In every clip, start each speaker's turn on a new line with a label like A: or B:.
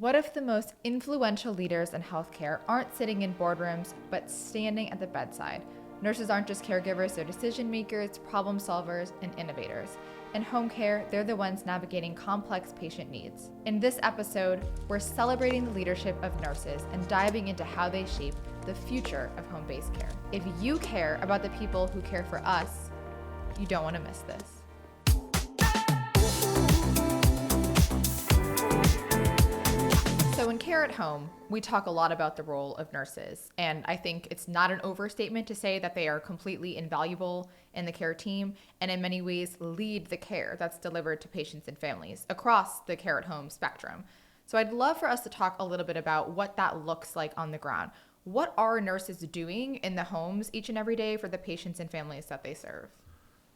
A: What if the most influential leaders in healthcare aren't sitting in boardrooms, but standing at the bedside? Nurses aren't just caregivers, they're decision makers, problem solvers, and innovators. In home care, they're the ones navigating complex patient needs. In this episode, we're celebrating the leadership of nurses and diving into how they shape the future of home-based care. If you care about the people who care for us, you don't want to miss this. So in Care at Home, we talk a lot about the role of nurses, and I think it's not an overstatement to say that they are completely invaluable in the care team and in many ways lead the care that's delivered to patients and families across the Care at Home spectrum. So I'd love for us to talk a little bit about what that looks like on the ground. What are nurses doing in the homes each and every day for the patients and families that they serve?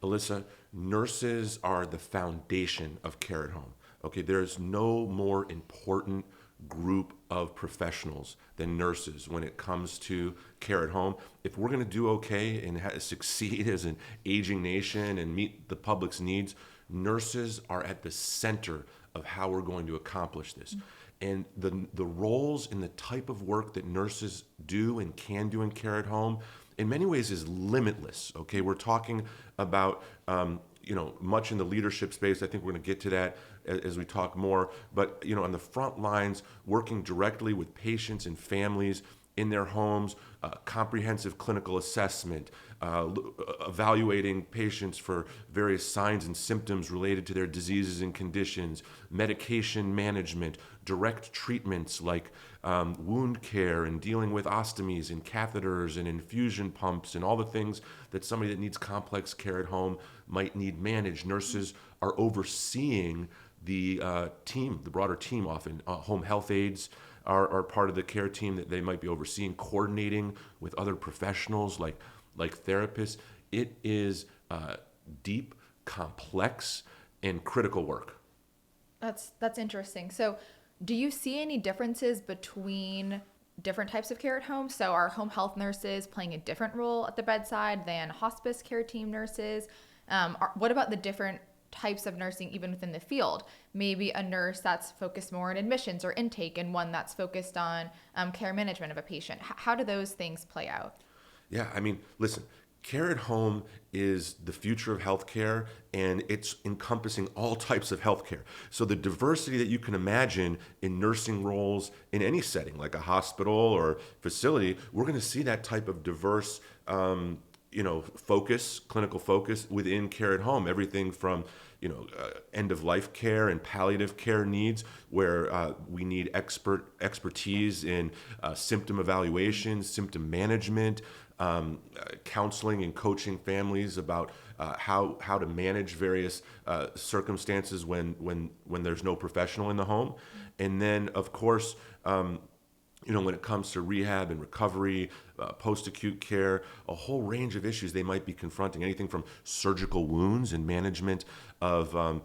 B: Elyssa, nurses are the foundation of Care at Home. Okay, there's no more important group of professionals than nurses when it comes to care at home. If we're going to do okay and succeed as an aging nation and meet the public's needs, nurses are at the center of how we're going to accomplish this. And the roles and the type of work that nurses do and can do in care at home in many ways is limitless. Okay, we're talking about much in the leadership space. I think we're going to get to that as we talk more. But on the front lines, working directly with patients and families in their homes, comprehensive clinical assessment, evaluating patients for various signs and symptoms related to their diseases and conditions, medication management, direct treatments like wound care and dealing with ostomies and catheters and infusion pumps and all the things that somebody that needs complex care at home might need managed. Nurses are overseeing the team, the broader team often. Home health aides are part of the care team that they might be overseeing, coordinating with other professionals like therapists. It is deep, complex, and critical work.
A: That's interesting. So do you see any differences between different types of care at home? So are home health nurses playing a different role at the bedside than hospice care team nurses? What about the different types of nursing even within the field? Maybe a nurse that's focused more on admissions or intake and one that's focused on care management of a patient. How do those things play out?
B: Yeah, listen, care at home is the future of healthcare, and it's encompassing all types of healthcare. So the diversity that you can imagine in nursing roles in any setting, like a hospital or facility, we're going to see that type of diverse clinical focus within care at home. Everything from end-of-life care and palliative care needs, where we need expertise in symptom evaluation, symptom management, counseling and coaching families about how to manage various circumstances when there's no professional in the home. And then, of course, when it comes to rehab and recovery, post-acute care, a whole range of issues they might be confronting, anything from surgical wounds and management of,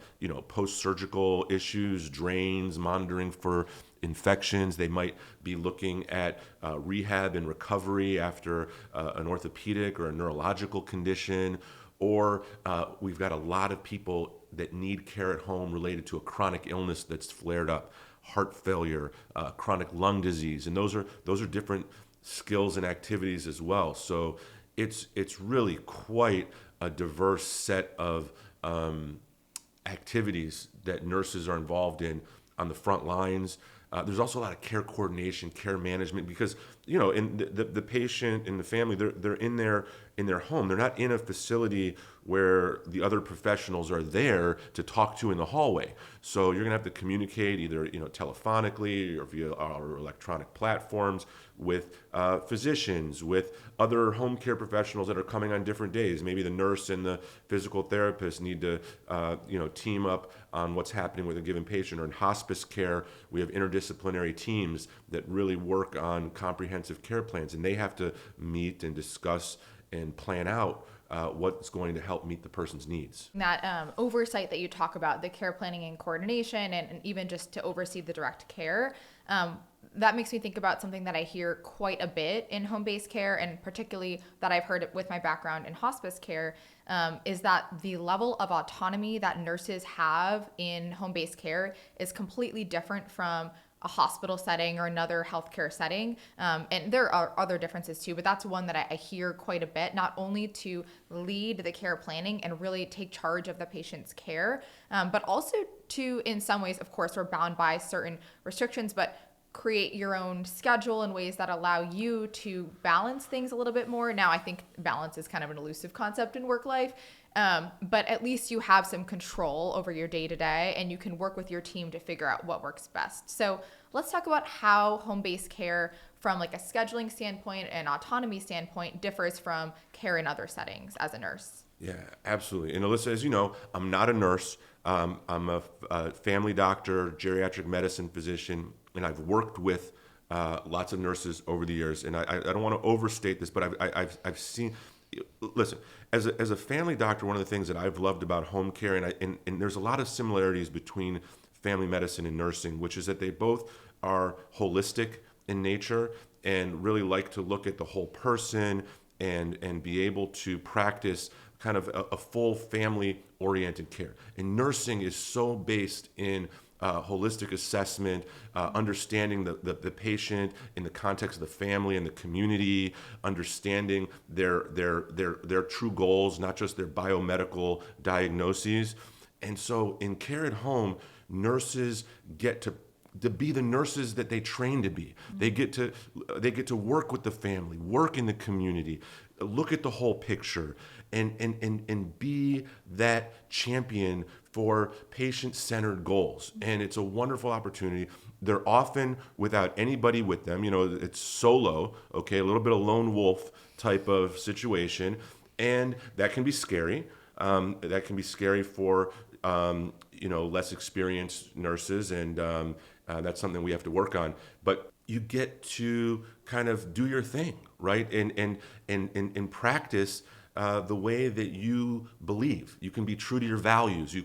B: post-surgical issues, drains, monitoring for infections. They might be looking at rehab and recovery after an orthopedic or a neurological condition, or we've got a lot of people that need care at home related to a chronic illness that's flared up. Heart failure, chronic lung disease, and those are different skills and activities as well. So it's really quite a diverse set of activities that nurses are involved in on the front lines. There's also a lot of care coordination, care management, because in the patient and the family, they're in their home. They're not in a facility where the other professionals are there to talk to in the hallway. So you're gonna have to communicate either telephonically or via our electronic platforms with physicians, with other home care professionals that are coming on different days. Maybe the nurse and the physical therapist need to team up on what's happening with a given patient. Or in hospice care, we have interdisciplinary teams that really work on comprehensive care plans, and they have to meet and discuss and plan out what's going to help meet the person's needs.
A: That oversight that you talk about, the care planning and coordination, and even just to oversee the direct care, that makes me think about something that I hear quite a bit in home-based care, and particularly that I've heard with my background in hospice care, is that the level of autonomy that nurses have in home-based care is completely different from a hospital setting or another healthcare setting. And there are other differences too, but that's one that I hear quite a bit, not only to lead the care planning and really take charge of the patient's care, but also to, in some ways, of course, we're bound by certain restrictions, but create your own schedule in ways that allow you to balance things a little bit more. Now, I think balance is kind of an elusive concept in work life, but at least you have some control over your day to day and you can work with your team to figure out what works best. So let's talk about how home-based care from like a scheduling standpoint and autonomy standpoint differs from care in other settings as a nurse.
B: Yeah, absolutely. And Elyssa, as you know, I'm not a nurse. I'm a family doctor, geriatric medicine physician, and I've worked with lots of nurses over the years. And I don't want to overstate this, but I've seen. Listen, as a family doctor, one of the things that I've loved about home care, and there's a lot of similarities between family medicine and nursing, which is that they both are holistic in nature and really like to look at the whole person and be able to practice kind of a full family-oriented care. And nursing is so based in holistic assessment, understanding the patient in the context of the family and the community, understanding their true goals, not just their biomedical diagnoses. And so in care at home, nurses get to be the nurses that they train to be. They get to work with the family, work in the community, look at the whole picture, and be that champion for patient-centered goals. And it's a wonderful opportunity. They're often without anybody with them. You know, it's solo, okay, a little bit of lone wolf type of situation. And that can be scary. That can be scary for, less experienced nurses. And that's something we have to work on. But you get to kind of do your thing, right? And practice the way that you believe. You can be true to your values.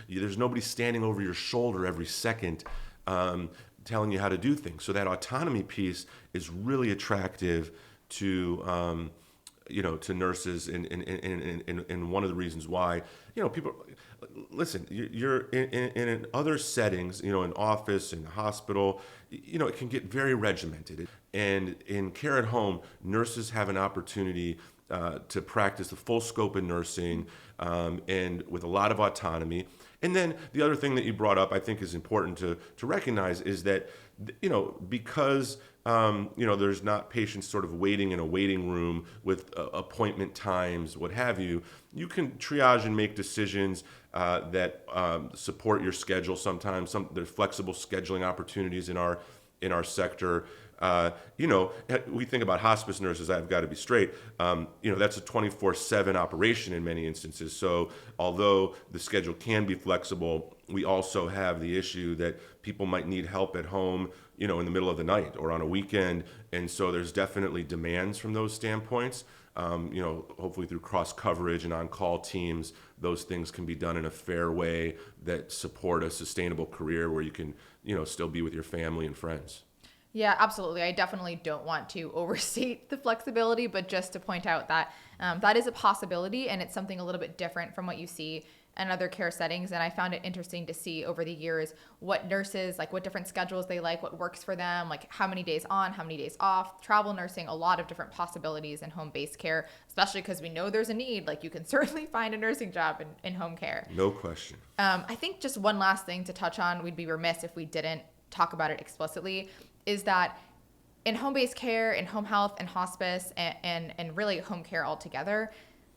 B: There's nobody standing over your shoulder every second telling you how to do things. So that autonomy piece is really attractive to to nurses, and one of the reasons why people listen. You're in other settings, in office, in hospital. It can get very regimented, and in care at home, nurses have an opportunity to practice the full scope of nursing, and with a lot of autonomy. And then the other thing that you brought up, I think, is important to recognize is that, because there's not patients sort of waiting in a waiting room with appointment times, what have you. You can triage and make decisions that support your schedule. Sometimes there's flexible scheduling opportunities in our sector. We think about hospice nurses. I've got to be straight. That's a 24/7 operation in many instances. So although the schedule can be flexible, we also have the issue that people might need help at home, in the middle of the night or on a weekend. And so there's definitely demands from those standpoints. Hopefully through cross coverage and on-call teams, those things can be done in a fair way that support a sustainable career where you can, still be with your family and friends.
A: Yeah, absolutely. I definitely don't want to overstate the flexibility, but just to point out that that is a possibility, and it's something a little bit different from what you see in other care settings. And I found it interesting to see over the years what nurses, like what different schedules they like, what works for them, like how many days on, how many days off, travel nursing, a lot of different possibilities in home-based care, especially because we know there's a need. Like you can certainly find a nursing job in home care.
B: No question.
A: I think just one last thing to touch on, we'd be remiss if we didn't talk about it explicitly, is that in home-based care, in home health and hospice, and really home care altogether,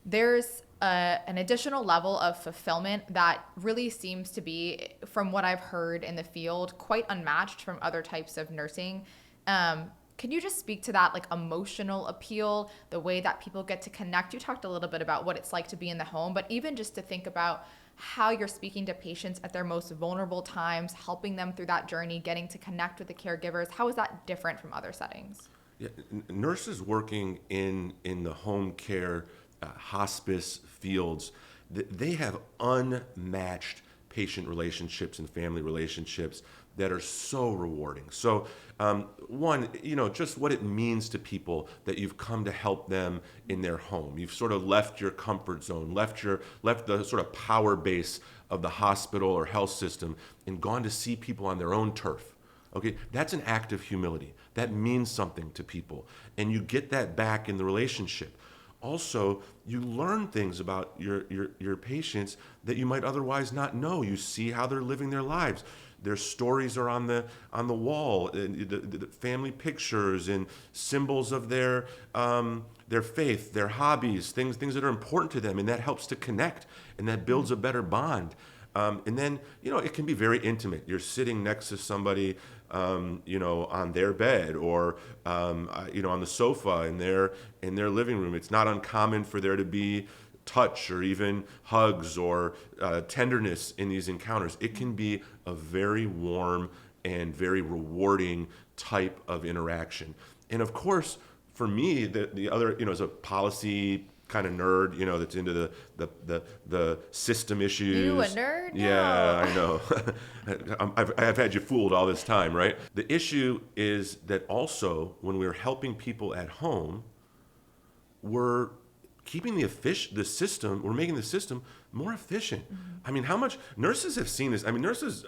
A: there's an additional level of fulfillment that really seems to be, from what I've heard in the field, quite unmatched from other types of nursing. Can you just speak to that, like emotional appeal, the way that people get to connect? You talked a little bit about what it's like to be in the home, but even just to think about how you're speaking to patients at their most vulnerable times, helping them through that journey, getting to connect with the caregivers. How is that different from other settings?
B: Yeah, nurses working in the home care, hospice fields, they have unmatched patient relationships and family relationships that are so rewarding. So one, just what it means to people that you've come to help them in their home. You've sort of left your comfort zone, left the sort of power base of the hospital or health system and gone to see people on their own turf. Okay, that's an act of humility. That means something to people. And you get that back in the relationship. Also, you learn things about your patients that you might otherwise not know. You see how they're living their lives. Their stories are on the wall, and the family pictures and symbols of their faith, their hobbies, things that are important to them, and that helps to connect, and that builds a better bond. And then, it can be very intimate. You're sitting next to somebody, on their bed or, on the sofa in their living room. It's not uncommon for there to be touch or even hugs or tenderness in these encounters. It can be a very warm and very rewarding type of interaction. And of course, for me, the other, as a policy kind of nerd, that's into the system issues.
A: You a nerd? No.
B: Yeah, I know. I've had you fooled all this time, right? The issue is that also when we're helping people at home, we're keeping the system, we're making the system more efficient. Mm-hmm. I mean, how much nurses have seen this? I mean, nurses,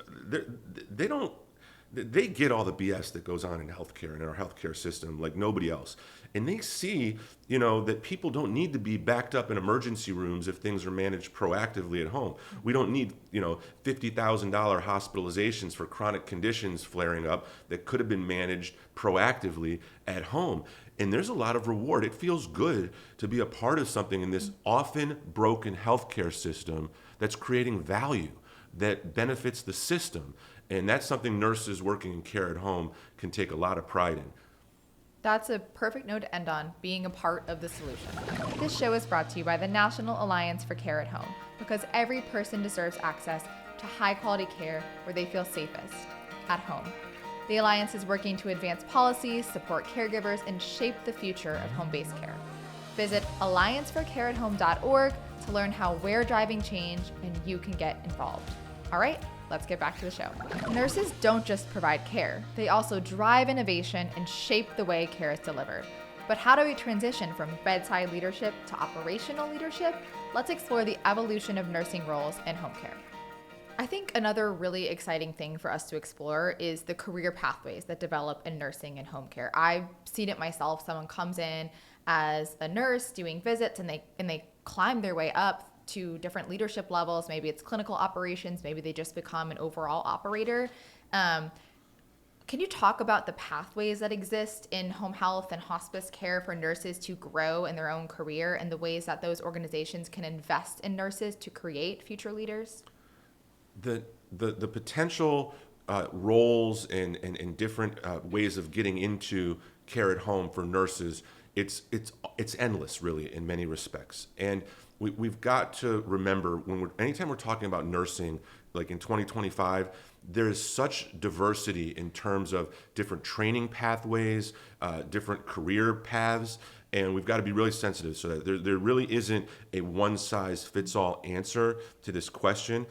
B: they get all the BS that goes on in healthcare and in our healthcare system like nobody else. And they see, that people don't need to be backed up in emergency rooms if things are managed proactively at home. We don't need, $50,000 hospitalizations for chronic conditions flaring up that could have been managed proactively at home. And there's a lot of reward. It feels good to be a part of something in this often broken healthcare system that's creating value that benefits the system. And that's something nurses working in care at home can take a lot of pride in.
A: That's a perfect note to end on, being a part of the solution. This show is brought to you by the National Alliance for Care at Home, because every person deserves access to high-quality care where they feel safest, at home. The Alliance is working to advance policies, support caregivers, and shape the future of home-based care. Visit allianceforcareathome.org to learn how we're driving change and you can get involved. All right, let's get back to the show. Nurses don't just provide care, they also drive innovation and shape the way care is delivered. But how do we transition from bedside leadership to operational leadership? Let's explore the evolution of nursing roles in home care. I think another really exciting thing for us to explore is the career pathways that develop in nursing and home care. I've seen it myself. Someone comes in as a nurse doing visits and they climb their way up to different leadership levels. Maybe it's clinical operations, maybe they just become an overall operator. Can you talk about the pathways that exist in home health and hospice care for nurses to grow in their own career and the ways that those organizations can invest in nurses to create future leaders?
B: The potential roles and different ways of getting into care at home for nurses, it's endless, really, in many respects. And we've got to remember anytime we're talking about nursing, like in 2025, there is such diversity in terms of different training pathways, different career paths, and we've got to be really sensitive so that there really isn't a one-size-fits-all answer to this question.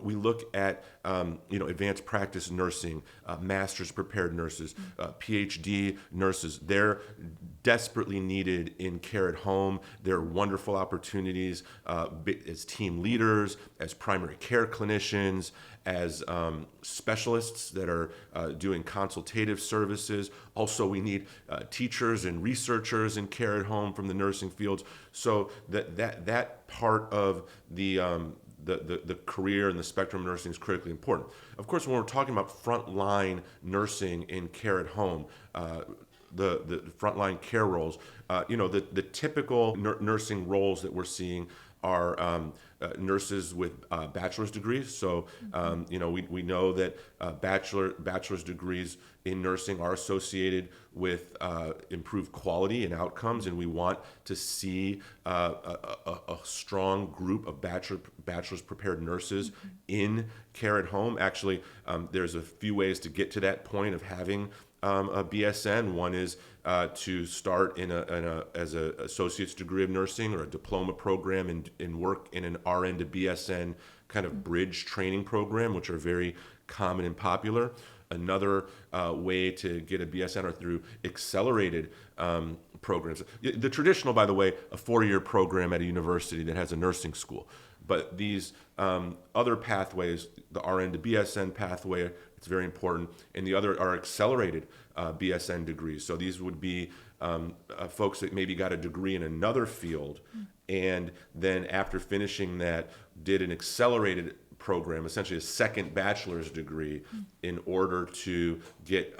B: We look at advanced practice nursing, master's prepared nurses, PhD nurses. They're desperately needed in care at home. There are wonderful opportunities as team leaders, as primary care clinicians, as specialists that are doing consultative services. Also, we need teachers and researchers in care at home from the nursing fields. So that part of the career and the spectrum of nursing is critically important. Of course, when we're talking about frontline nursing in care at home, the frontline care roles, the typical nursing roles that we're seeing are nurses with bachelor's degrees. So, we know that bachelor's degrees in nursing are associated with improved quality and outcomes, and we want to see a strong group of bachelor's prepared nurses in care at home. Actually, there's a few ways to get to that point of having a BSN. One is to start as an associate's degree of nursing or a diploma program and work in an RN to BSN kind of bridge training program, which are very common and popular. Another way to get a BSN are through accelerated programs. The traditional, by the way, a 4-year program at a university that has a nursing school. But these other pathways, the RN to BSN pathway, It's very important. And the other are accelerated BSN degrees. So these would be folks that maybe got a degree in another field, and then after finishing that, did an accelerated program, essentially a second bachelor's degree, in order to get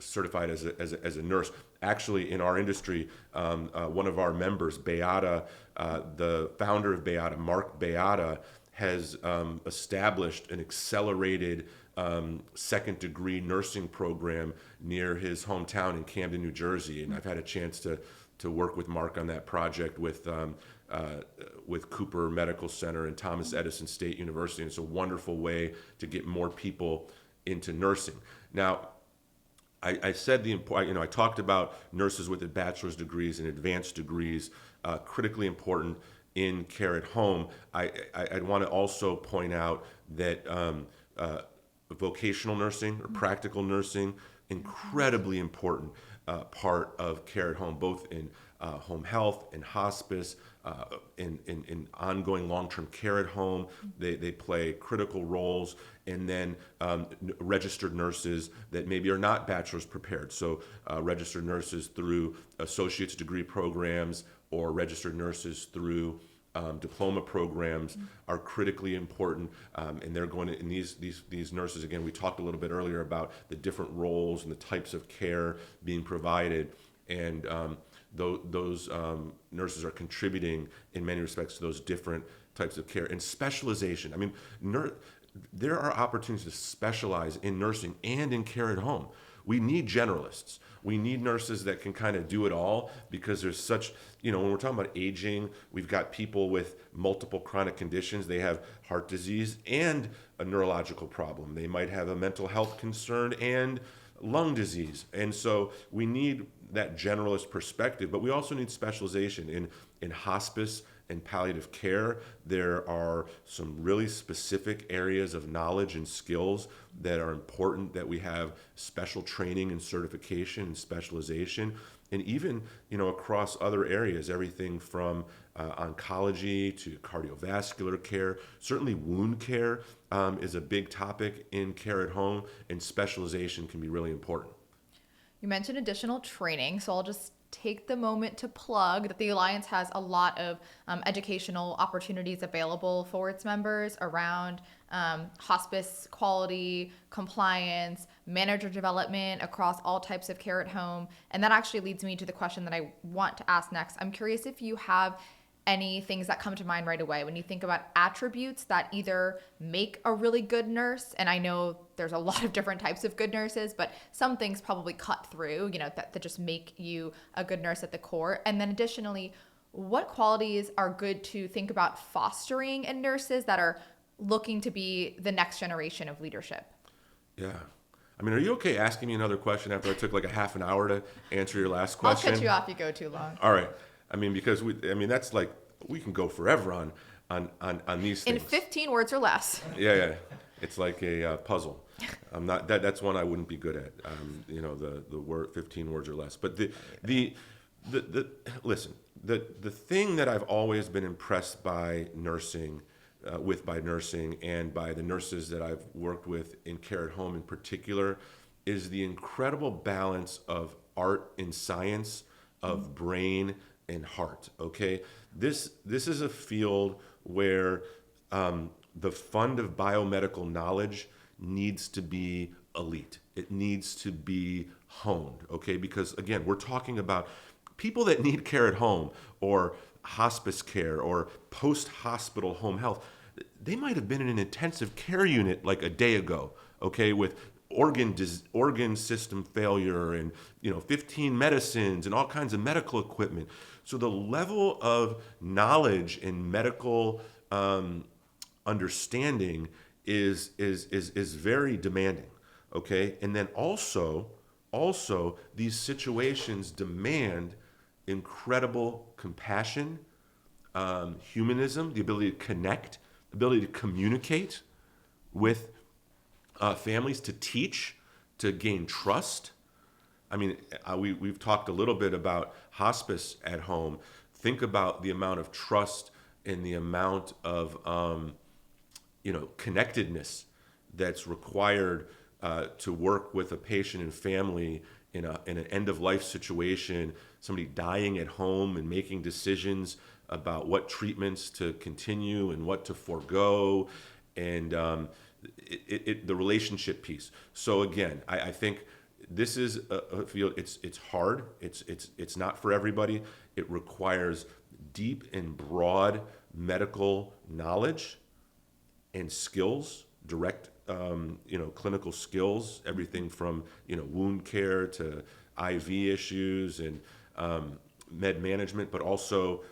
B: certified as a nurse. Actually, in our industry, one of our members, Beata, the founder of Beata, Mark Beata, has established an accelerated second degree nursing program near his hometown in Camden, New Jersey. And I've had a chance to work with Mark on that project with Cooper Medical Center and Thomas Edison State University. And it's a wonderful way to get more people into nursing. Now, I said I talked about nurses with bachelor's degrees and advanced degrees, critically important in care at home. I'd want to also point out that vocational nursing or practical nursing, incredibly important part of care at home, both in home health and hospice, in ongoing long-term care at home. They play critical roles. And then registered nurses that maybe are not bachelor's prepared. So registered nurses through associate's degree programs or registered nurses through diploma programs are critically important. And they're going to, in these nurses, again, we talked a little bit earlier about the different roles and the types of care being provided. And those nurses are contributing in many respects to those different types of care. And specialization. I mean, there are opportunities to specialize in nursing and in care at home. We need generalists. We need nurses that can kind of do it all, because there's such, when we're talking about aging, we've got people with multiple chronic conditions. They have heart disease and a neurological problem. They might have a mental health concern and lung disease. And so we need that generalist perspective, but we also need specialization in hospice and palliative care. There are some really specific areas of knowledge and skills that are important, that we have special training and certification and specialization. And even, across other areas, everything from oncology to cardiovascular care. Certainly wound care is a big topic in care at home, and specialization can be really important.
A: You mentioned additional training, so I'll just take the moment to plug that the Alliance has a lot of educational opportunities available for its members around hospice quality, compliance, manager development across all types of care at home. And that actually leads me to the question that I want to ask next. I'm curious if you have any things that come to mind right away when you think about attributes that either make a really good nurse, and I know there's a lot of different types of good nurses, but some things probably cut through, that just make you a good nurse at the core. And then additionally, what qualities are good to think about fostering in nurses that are looking to be the next generation of leadership?
B: Yeah. I mean, are you okay asking me another question after I took like a half an hour to answer your last question?
A: I'll cut you off if you go too long.
B: All right. I mean, because that's like, we can go forever on these things.
A: In 15 words or less.
B: Yeah. It's like a puzzle. I'm not that's one I wouldn't be good at. The word 15 words or less. But listen, the thing that I've always been impressed by nursing, by nursing and by the nurses that I've worked with in care at home in particular, is the incredible balance of art and science, of brain and heart. Okay, this is a field where the fund of biomedical knowledge needs to be elite. It needs to be honed. Okay, because again, we're talking about people that need care at home or hospice care or post-hospital home health. They might have been in an intensive care unit like a day ago. Okay, with organ system failure and 15 medicines and all kinds of medical equipment. So the level of knowledge and medical understanding is very demanding. Okay, and then also these situations demand incredible compassion, humanism, the ability to connect, the ability to communicate with families, to teach, to gain trust. I mean, we've talked a little bit about hospice at home. Think about the amount of trust and the amount of connectedness that's required to work with a patient and family in an end of life situation, somebody dying at home and making decisions about what treatments to continue and what to forego, and the relationship piece. So again, I think this is a field. It's hard. It's not for everybody. It requires deep and broad medical knowledge and skills, direct clinical skills, everything from wound care to IV issues and med management, but also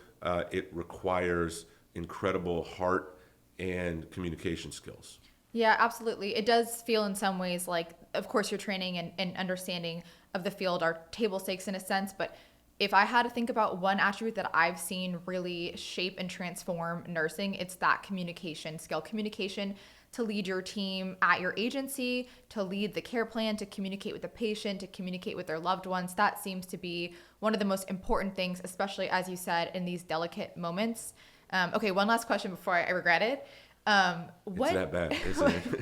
B: it requires incredible heart and communication skills.
A: Yeah, absolutely. It does feel in some ways like, of course, your training and understanding of the field are table stakes in a sense, but if I had to think about one attribute that I've seen really shape and transform nursing, it's that communication skill. Communication to lead your team at your agency, to lead the care plan, to communicate with the patient, to communicate with their loved ones. That seems to be one of the most important things, especially, as you said, in these delicate moments. Okay, one last question before I regret it.
B: It's that bad, isn't it?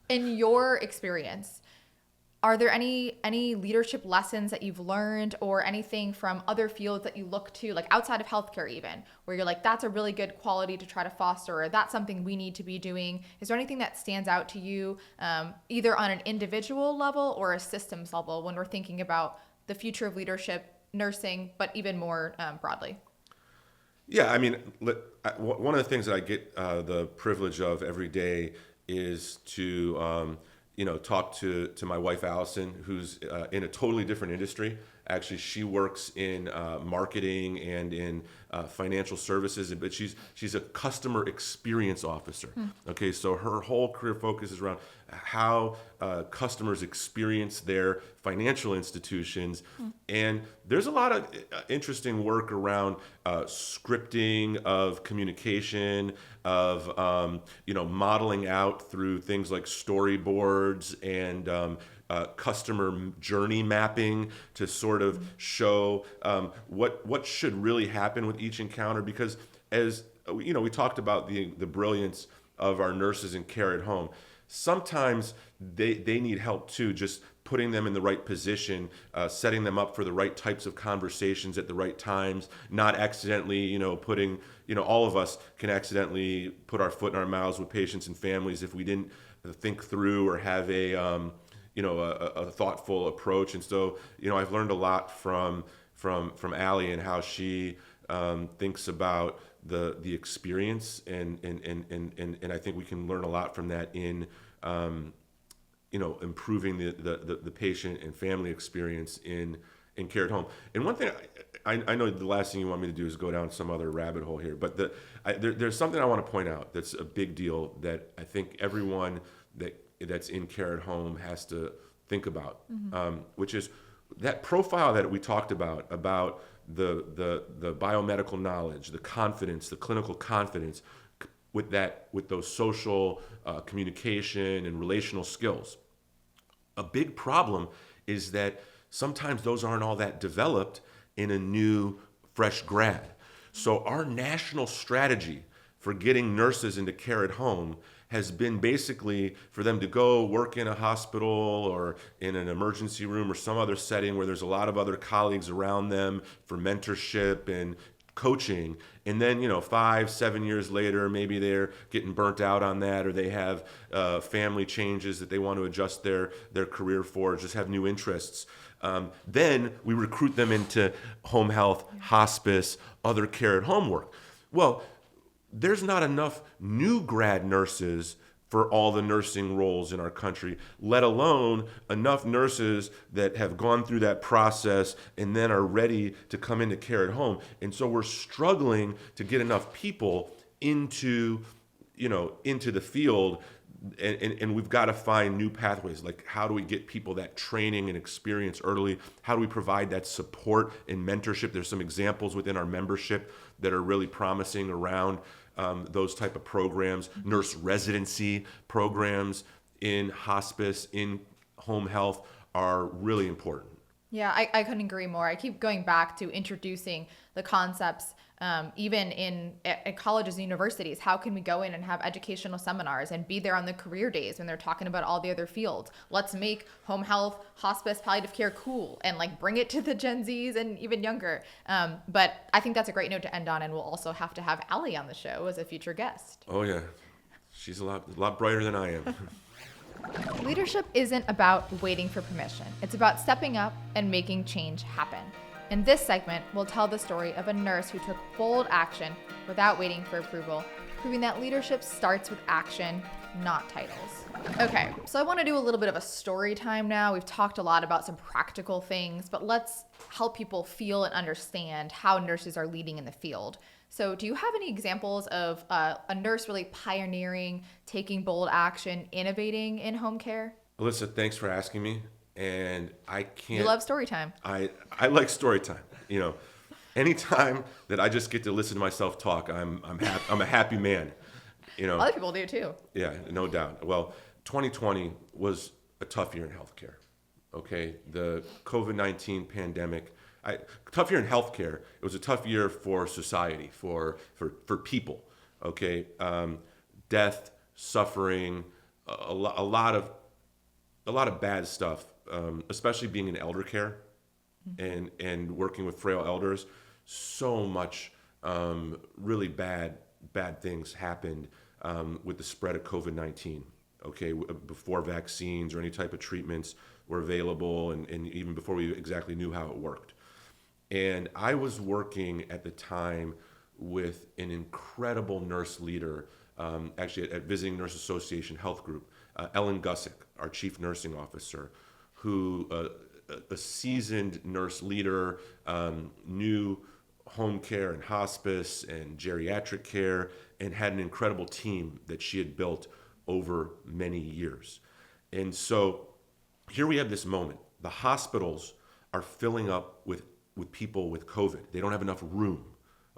A: In your experience, are there any leadership lessons that you've learned or anything from other fields that you look to, like outside of healthcare even, where you're like, that's a really good quality to try to foster, or that's something we need to be doing? Is there anything that stands out to you, either on an individual level or a systems level, when we're thinking about the future of leadership, nursing, but even more broadly?
B: Yeah, I mean, one of the things that I get the privilege of every day is to talk to my wife Allison, who's in a totally different industry. Actually, she works in marketing and in financial services, but she's a customer experience officer. Okay, so her whole career focus is around how customers experience their financial institutions, and there's a lot of interesting work around scripting of communication, of modeling out through things like storyboards and customer journey mapping to sort of show what should really happen with each encounter. Because as we talked about the brilliance of our nurses in care at home. Sometimes they need help too, just putting them in the right position, setting them up for the right types of conversations at the right times, not accidentally, putting, all of us can accidentally put our foot in our mouths with patients and families if we didn't think through or have a thoughtful approach. And so, I've learned a lot from Allie and how she thinks about the experience, and I think we can learn a lot from that in improving the patient and family experience in care at home. And one thing I know the last thing you want me to do is go down some other rabbit hole here, but there's something I want to point out that's a big deal that I think everyone that's in care at home has to think about, which is that profile that we talked about the biomedical knowledge, the confidence, the clinical confidence, with those social communication and relational skills. A big problem is that sometimes those aren't all that developed in a new, fresh grad. So our national strategy for getting nurses into care at home has been basically for them to go work in a hospital or in an emergency room or some other setting where there's a lot of other colleagues around them for mentorship and coaching. And then, 5-7 years later, maybe they're getting burnt out on that, or they have family changes that they want to adjust their career for, just have new interests. Then we recruit them into home health, hospice, other care at home work. Well, there's not enough new grad nurses for all the nursing roles in our country, let alone enough nurses that have gone through that process and then are ready to come into care at home. And so we're struggling to get enough people into the field, and we've got to find new pathways. Like, how do we get people that training and experience early? How do we provide that support and mentorship? There's some examples within our membership that are really promising around those type of programs, nurse residency programs in hospice, in home health are really important.
A: Yeah, I couldn't agree more. I keep going back to introducing the concepts Even at colleges and universities, how can we go in and have educational seminars and be there on the career days when they're talking about all the other fields? Let's make home health, hospice, palliative care cool and like bring it to the Gen Zs and even younger. But I think that's a great note to end on, and we'll also have to have Ellie on the show as a future guest.
B: Oh yeah, she's a lot brighter than I am.
A: Leadership isn't about waiting for permission. It's about stepping up and making change happen. In this segment, we'll tell the story of a nurse who took bold action without waiting for approval, proving that leadership starts with action, not titles. Okay, so I want to do a little bit of a story time now. We've talked a lot about some practical things, but let's help people feel and understand how nurses are leading in the field. So do you have any examples of a nurse really pioneering, taking bold action, innovating in home care?
B: Alyssa, thanks for asking me. And I can't.
A: You love story time.
B: I like story time. You know, anytime that I just get to listen to myself talk, I'm a happy man. You know,
A: Other people do too.
B: Yeah, no doubt. Well, 2020 was a tough year in healthcare. Okay, the COVID-19 pandemic. Tough year in healthcare. It was a tough year for society, for people. Okay, death, suffering, a lot of bad stuff. Especially being in elder care and working with frail elders, so much really bad things happened with the spread of COVID-19. Okay, before vaccines or any type of treatments were available, and even before we exactly knew how it worked. And I was working at the time with an incredible nurse leader, actually at Visiting Nurse Association Health Group, Ellen Gussick, our chief nursing officer, who a seasoned nurse leader, knew home care and hospice and geriatric care, and had an incredible team that she had built over many years. And so here we have this moment. The hospitals are filling up with people with COVID. They don't have enough room,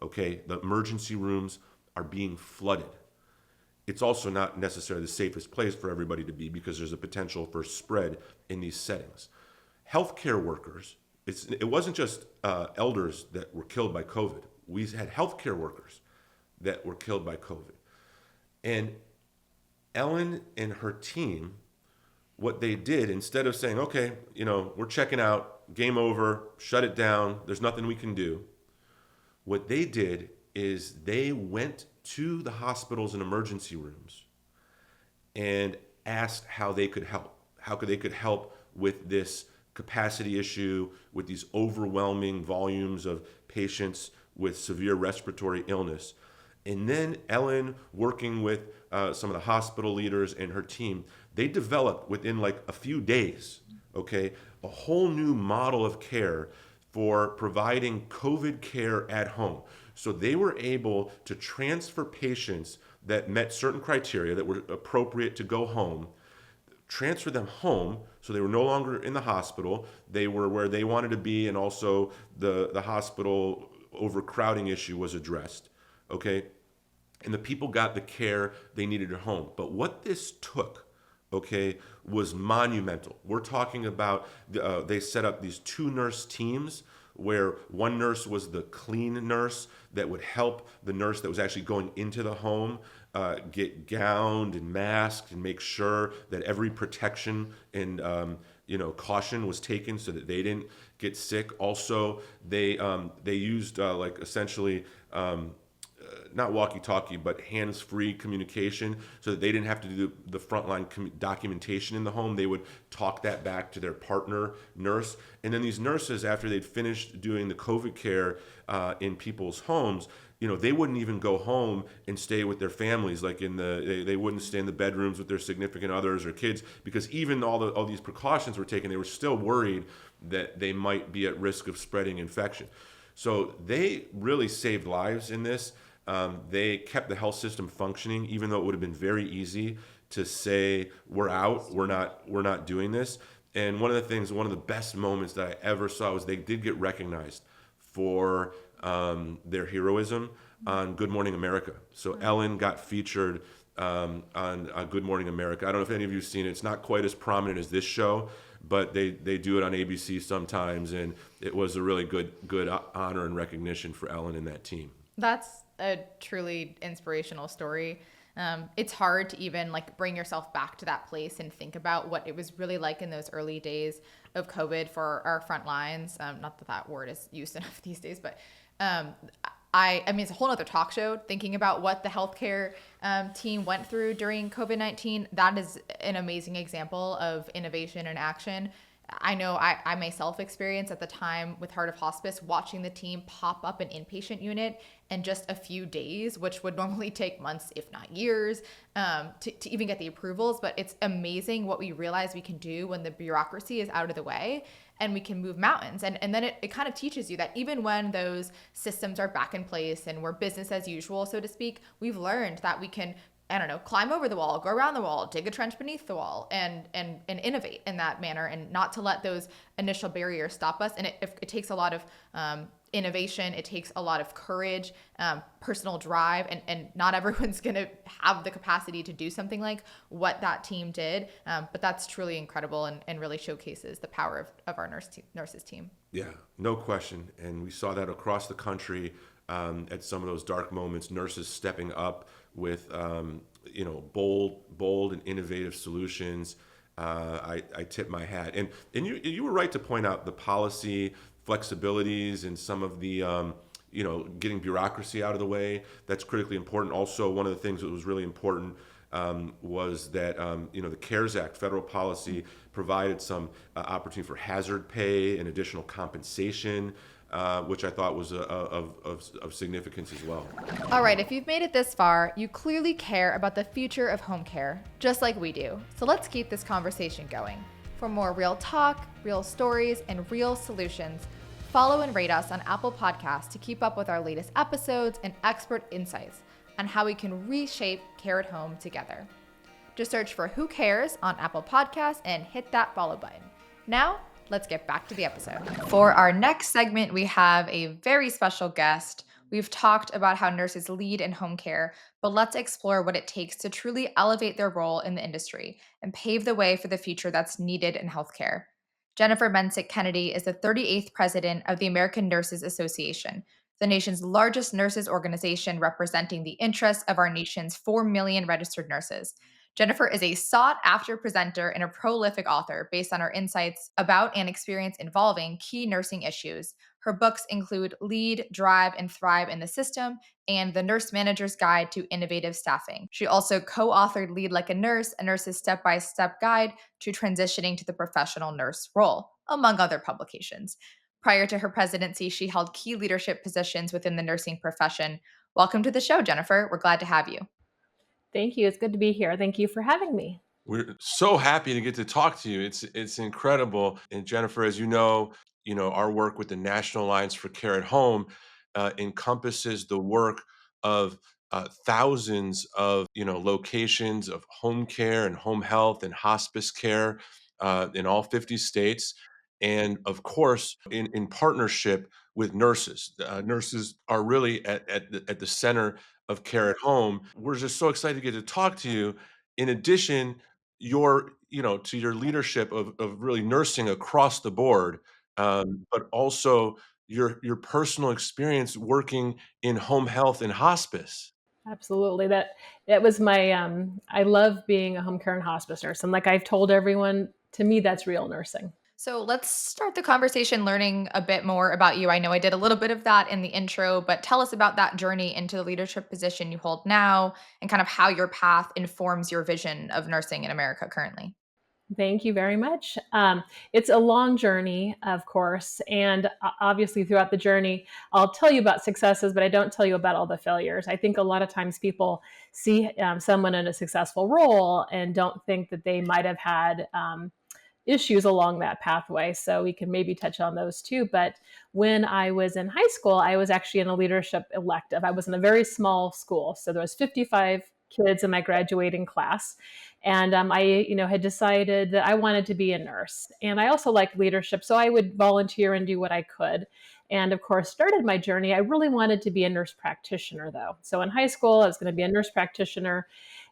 B: okay? The emergency rooms are being flooded. It's also not necessarily the safest place for everybody to be because there's a potential for spread in these settings. Healthcare workers, it wasn't just elders that were killed by COVID. We had healthcare workers that were killed by COVID. And Ellen and her team, what they did, instead of saying, okay, we're checking out, game over, shut it down, there's nothing we can do, what they did is they went to the hospitals and emergency rooms and asked how they could help. They could help with this capacity issue, with these overwhelming volumes of patients with severe respiratory illness. And then Ellen, working with some of the hospital leaders and her team, they developed within like a few days, okay, a whole new model of care for providing COVID care at home. So they were able to transfer patients that met certain criteria that were appropriate to go home, transfer them home so they were no longer in the hospital. They were where they wanted to be, and also the hospital overcrowding issue was addressed, okay? And the people got the care they needed at home. But what this took, okay, was monumental. We're talking about, they set up these 2 nurse teams where one nurse was the clean nurse that would help the nurse that was actually going into the home get gowned and masked and make sure that every protection and caution was taken so that they didn't get sick. Also, they used essentially not walkie-talkie, but hands-free communication so that they didn't have to do the frontline documentation in the home. They would talk that back to their partner nurse. And then these nurses, after they'd finished doing the COVID care in people's homes, they wouldn't even go home and stay with their families, like they wouldn't stay in the bedrooms with their significant others or kids, because even all these precautions were taken, they were still worried that they might be at risk of spreading infection. So they really saved lives in this. They kept the health system functioning, even though it would have been very easy to say, we're out, we're not doing this. And one of the best moments that I ever saw was they did get recognized for their heroism on Good Morning America. So Ellen got featured on Good Morning America. I don't know if any of you have seen it. It's not quite as prominent as this show, but they do it on ABC sometimes, and it was a really good honor and recognition for Ellen and that team.
A: That's a truly inspirational story. It's hard to even like bring yourself back to that place and think about what it was really like in those early days of COVID for our front lines. Not that that word is used enough these days, but um, I mean, it's a whole other talk show thinking about what the healthcare team went through during COVID-19. That is an amazing example of innovation and action. I know I myself experienced at the time with Heart of Hospice watching the team pop up an inpatient unit in just a few days, which would normally take months, if not years, to even get the approvals. But it's amazing what we realize we can do when the bureaucracy is out of the way and we can move mountains. And then it kind of teaches you that even when those systems are back in place and we're business as usual, so to speak, we've learned that we can, I don't know, climb over the wall, go around the wall, dig a trench beneath the wall, and innovate in that manner, and not to let those initial barriers stop us. And it takes a lot of innovation. It takes a lot of courage, personal drive, and not everyone's going to have the capacity to do something like what that team did. But that's truly incredible and really showcases the power of our nurses team.
B: Yeah, no question. And we saw that across the country at some of those dark moments, nurses stepping up with bold and innovative solutions. I tip my hat. And you were right to point out the policy flexibilities and some of the getting bureaucracy out of the way. That's critically important. Also, one of the things that was really important was that the CARES Act, federal policy, provided some opportunity for hazard pay and additional compensation, which I thought was of significance as well.
A: All right, if you've made it this far, you clearly care about the future of home care, just like we do. So let's keep this conversation going. For more real talk, real stories, and real solutions, follow and rate us on Apple Podcasts to keep up with our latest episodes and expert insights on how we can reshape care at home together. Just search for Who Cares on Apple Podcasts and hit that follow button. Now, let's get back to the episode. For our next segment, we have a very special guest. We've talked about how nurses lead in home care, but let's explore what it takes to truly elevate their role in the industry and pave the way for the future that's needed in healthcare. Jennifer Mensick Kennedy is the 38th president of the American Nurses Association, the nation's largest nurses organization representing the interests of our nation's 4 million registered nurses. Jennifer is a sought-after presenter and a prolific author based on her insights about and experience involving key nursing issues. Her books include Lead, Drive, and Thrive in the System and The Nurse Manager's Guide to Innovative Staffing. She also co-authored Lead Like a Nurse's Step-by-Step Guide to Transitioning to the Professional Nurse Role, among other publications. Prior to her presidency, she held key leadership positions within the nursing profession. Welcome to the show, Jennifer. We're glad to have you.
C: Thank you. It's good to be here. Thank you for having me.
B: We're so happy to get to talk to you. It's incredible. And Jennifer, as you know, our work with the National Alliance for Care at Home encompasses the work of thousands of locations of home care and home health and hospice care in all 50 states. And of course, in partnership with nurses. Nurses are really at the center of care at home. We're just so excited to get to talk to you. In addition, to your leadership of really nursing across the board, but also your personal experience working in home health and hospice.
C: Absolutely. That was my I love being a home care and hospice nurse. And like I've told everyone, to me that's real nursing.
A: So let's start the conversation learning a bit more about you. I know I did a little bit of that in the intro, but tell us about that journey into the leadership position you hold now and kind of how your path informs your vision of nursing in America currently.
C: Thank you very much. It's a long journey, of course, and obviously throughout the journey, I'll tell you about successes, but I don't tell you about all the failures. I think a lot of times people see someone in a successful role and don't think that they might have had issues along that pathway. So we can maybe touch on those too. But when I was in high school, I was actually in a leadership elective. I was in a very small school, so there was 55 kids in my graduating class. And I, had decided that I wanted to be a nurse. And I also liked leadership, so I would volunteer and do what I could. And of course, started my journey. I really wanted to be a nurse practitioner, though. So in high school, I was going to be a nurse practitioner.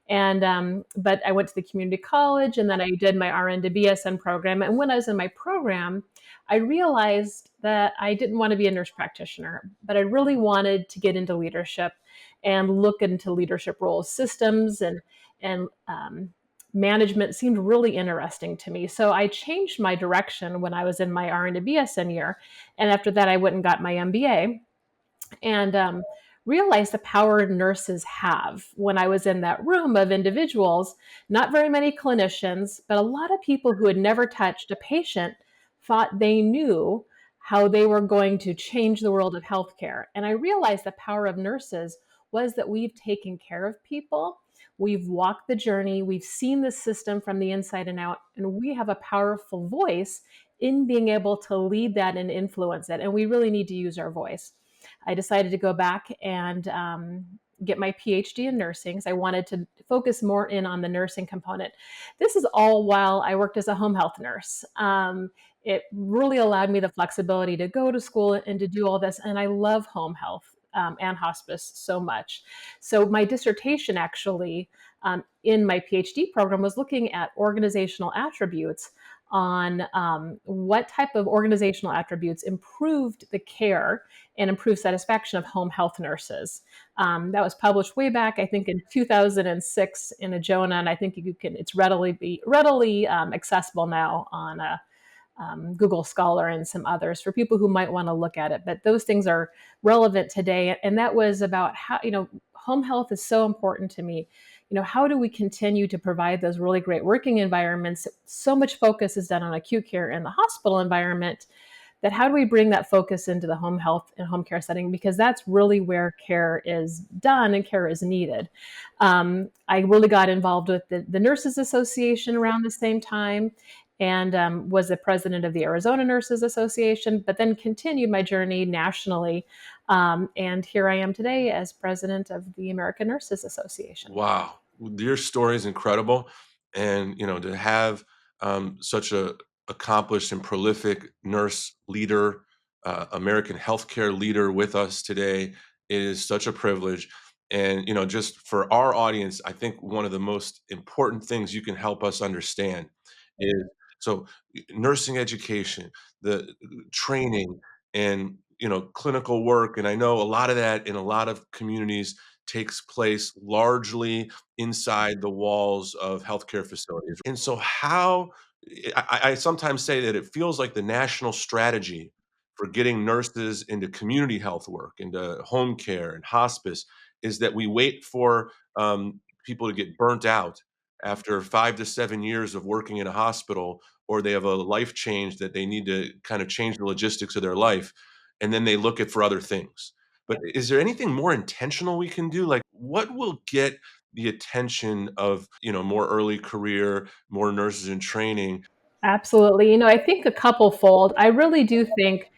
C: But I went to the community college, and then I did my RN to BSN program. And when I was in my program, I realized that I didn't want to be a nurse practitioner, but I really wanted to get into leadership and look into leadership roles, systems, and management seemed really interesting to me. So I changed my direction when I was in my RN to BSN year, and after that, I went and got my MBA and realized the power nurses have. When I was in that room of individuals, not very many clinicians, but a lot of people who had never touched a patient thought they knew how they were going to change the world of healthcare. And I realized the power of nurses was that we've taken care of people. We've walked the journey. We've seen the system from the inside and out, and we have a powerful voice in being able to lead that and influence it. And we really need to use our voice. I decided to go back and get my PhD in nursing because I wanted to focus more in on the nursing component. This is all while I worked as a home health nurse. It really allowed me the flexibility to go to school and to do all this. And I love home health and hospice so much. So my dissertation actually in my PhD program was looking at organizational attributes on what type of organizational attributes improved the care and improved satisfaction of home health nurses. That was published way back, I think, in 2006 in a Jonah, and I think it's readily accessible now on Google Scholar and some others for people who might want to look at it. But those things are relevant today, and that was about how home health is so important to me. How do we continue to provide those really great working environments? So much focus is done on acute care in the hospital environment, that how do we bring that focus into the home health and home care setting? Because that's really where care is done and care is needed. I really got involved with the Nurses Association around the same time, and was the president of the Arizona Nurses Association, but then continued my journey nationally. And here I am today as president of the American Nurses Association.
B: Wow, your story is incredible, and to have such a accomplished and prolific nurse leader, American healthcare leader with us today is such a privilege. And just for our audience, I think one of the most important things you can help us understand is so nursing education, the training, and clinical work. And I know a lot of that in a lot of communities takes place largely inside the walls of healthcare facilities. And so, how I sometimes say that it feels like the national strategy for getting nurses into community health work, into home care and hospice, is that we wait for people to get burnt out after 5 to 7 years of working in a hospital, or they have a life change that they need to kind of change the logistics of their life, and then they look at for other things. But is there anything more intentional we can do? Like, what will get the attention of, more early career, more nurses in training?
C: Absolutely. I think a couple fold. I really do think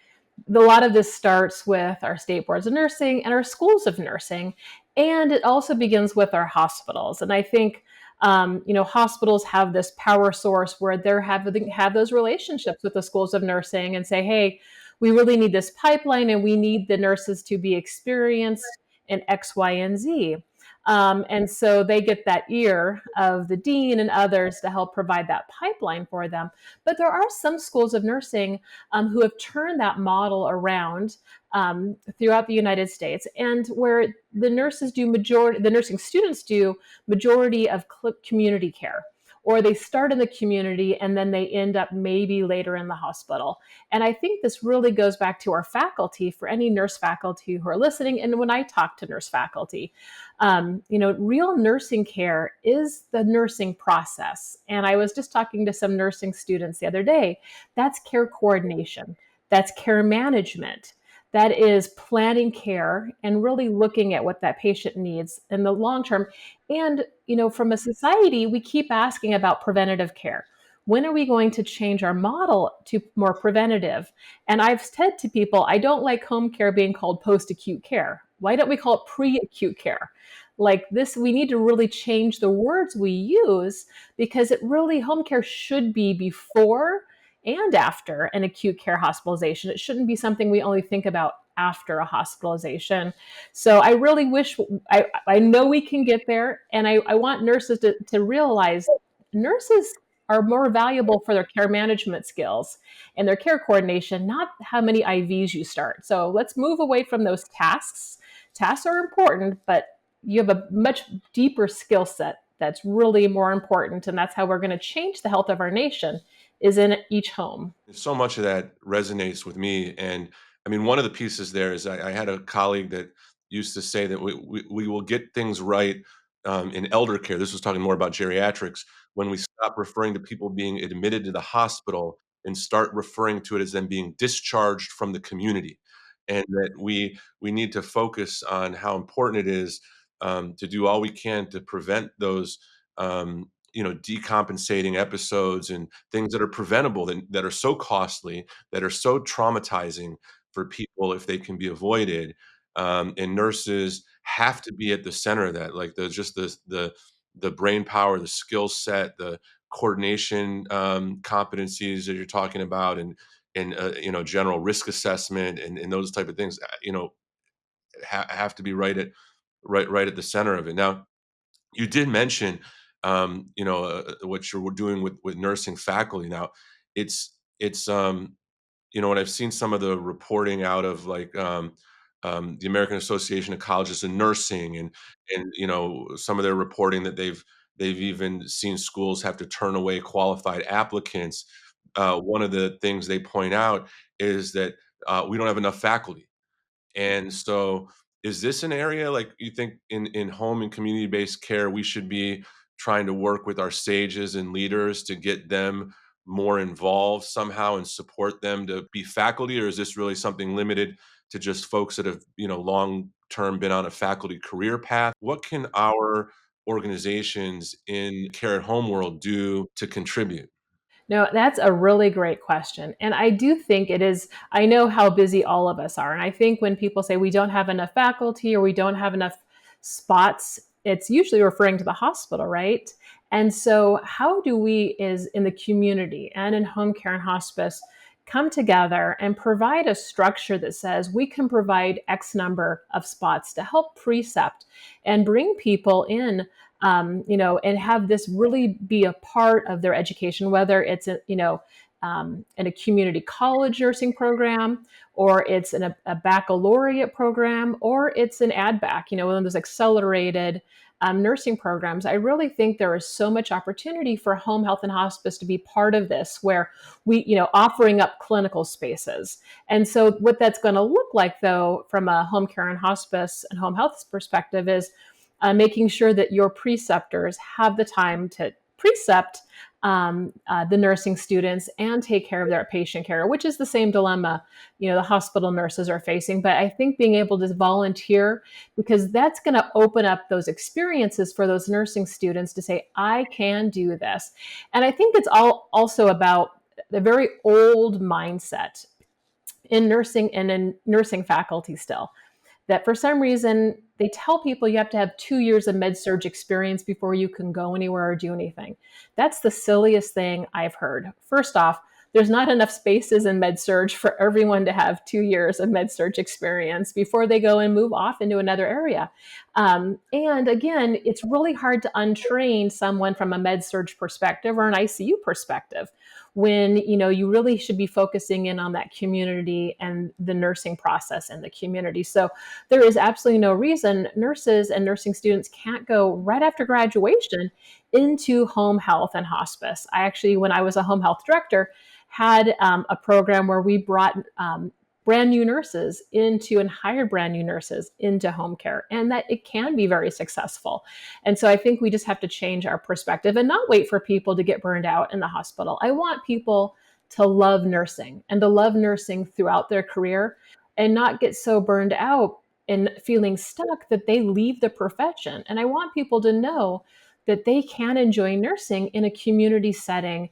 C: a lot of this starts with our state boards of nursing and our schools of nursing, and it also begins with our hospitals. And I think hospitals have this power source where have those relationships with the schools of nursing and say, hey, we really need this pipeline, and we need the nurses to be experienced in X, Y, and Z. And so they get that ear of the dean and others to help provide that pipeline for them. But there are some schools of nursing who have turned that model around throughout the United States, and where the nursing students do majority of community care, or they start in the community and then they end up maybe later in the hospital. And I think this really goes back to our faculty, for any nurse faculty who are listening. And when I talk to nurse faculty, real nursing care is the nursing process. And I was just talking to some nursing students the other day. That's care coordination. That's care management. That is planning care and really looking at what that patient needs in the long term. And, from a society, we keep asking about preventative care. When are we going to change our model to more preventative? And I've said to people, I don't like home care being called post-acute care. Why don't we call it pre-acute care? Like this, we need to really change the words we use, because home care should be before and after an acute care hospitalization. It shouldn't be something we only think about after a hospitalization. So I really wish, I know we can get there. And I want nurses to realize nurses are more valuable for their care management skills and their care coordination, not how many IVs you start. So let's move away from those tasks. Tasks are important, but you have a much deeper skill set that's really more important. And that's how we're going to change the health of our nation, is in each home.
B: So much of that resonates with me. And I mean, one of the pieces there is I had a colleague that used to say that we will get things right in elder care. This was talking more about geriatrics when we stop referring to people being admitted to the hospital and start referring to it as them being discharged from the community. And that we need to focus on how important it is to do all we can to prevent those decompensating episodes and things that are preventable, that are so costly, that are so traumatizing for people if they can be avoided. And nurses have to be at the center of that, like the brain power, the skill set, the coordination competencies that you're talking about, and general risk assessment and those type of things. Have to be right at the center of it. Now, you did mention, what you're doing with nursing faculty. Now, it's when I've seen some of the reporting out of like the American Association of Colleges of Nursing, and some of their reporting that they've even seen schools have to turn away qualified applicants. One of the things they point out is that we don't have enough faculty. And so, is this an area like you think in home and community based care we should be trying to work with our sages and leaders to get them more involved somehow and support them to be faculty, or is this really something limited to just folks that have long term been on a faculty career path? What can our organizations in care at home world do to contribute?
C: No, that's a really great question. And I do think it is, I know how busy all of us are. And I think when people say we don't have enough faculty or we don't have enough spots, it's usually referring to the hospital, right? And so, how do we, is in the community and in home care and hospice, come together and provide a structure that says we can provide X number of spots to help precept and bring people in, and have this really be a part of their education, whether it's in a community college nursing program, or it's in a baccalaureate program, or it's an AdBac, one of those accelerated nursing programs. I really think there is so much opportunity for home health and hospice to be part of this, where we, offering up clinical spaces. And so what that's going to look like, though, from a home care and hospice and home health perspective, is making sure that your preceptors have the time to precept the nursing students and take care of their patient care, which is the same dilemma, the hospital nurses are facing. But I think being able to volunteer, because that's going to open up those experiences for those nursing students to say, I can do this. And I think it's also about the very old mindset in nursing and in nursing faculty still, that for some reason they tell people you have to have 2 years of med surg experience before you can go anywhere or do anything. That's the silliest thing I've heard. First off, there's not enough spaces in med surg for everyone to have 2 years of med surg experience before they go and move off into another area. And again, it's really hard to untrain someone from a med surg perspective or an ICU perspective, when you really should be focusing in on that community and the nursing process in the community. So there is absolutely no reason nurses and nursing students can't go right after graduation into home health and hospice. I actually, when I was a home health director, had a program where we brought brand new nurses into and hired brand new nurses into home care, and that it can be very successful. And so I think we just have to change our perspective and not wait for people to get burned out in the hospital. I want people to love nursing and to love nursing throughout their career, and not get so burned out and feeling stuck that they leave the profession. And I want people to know that they can enjoy nursing in a community setting,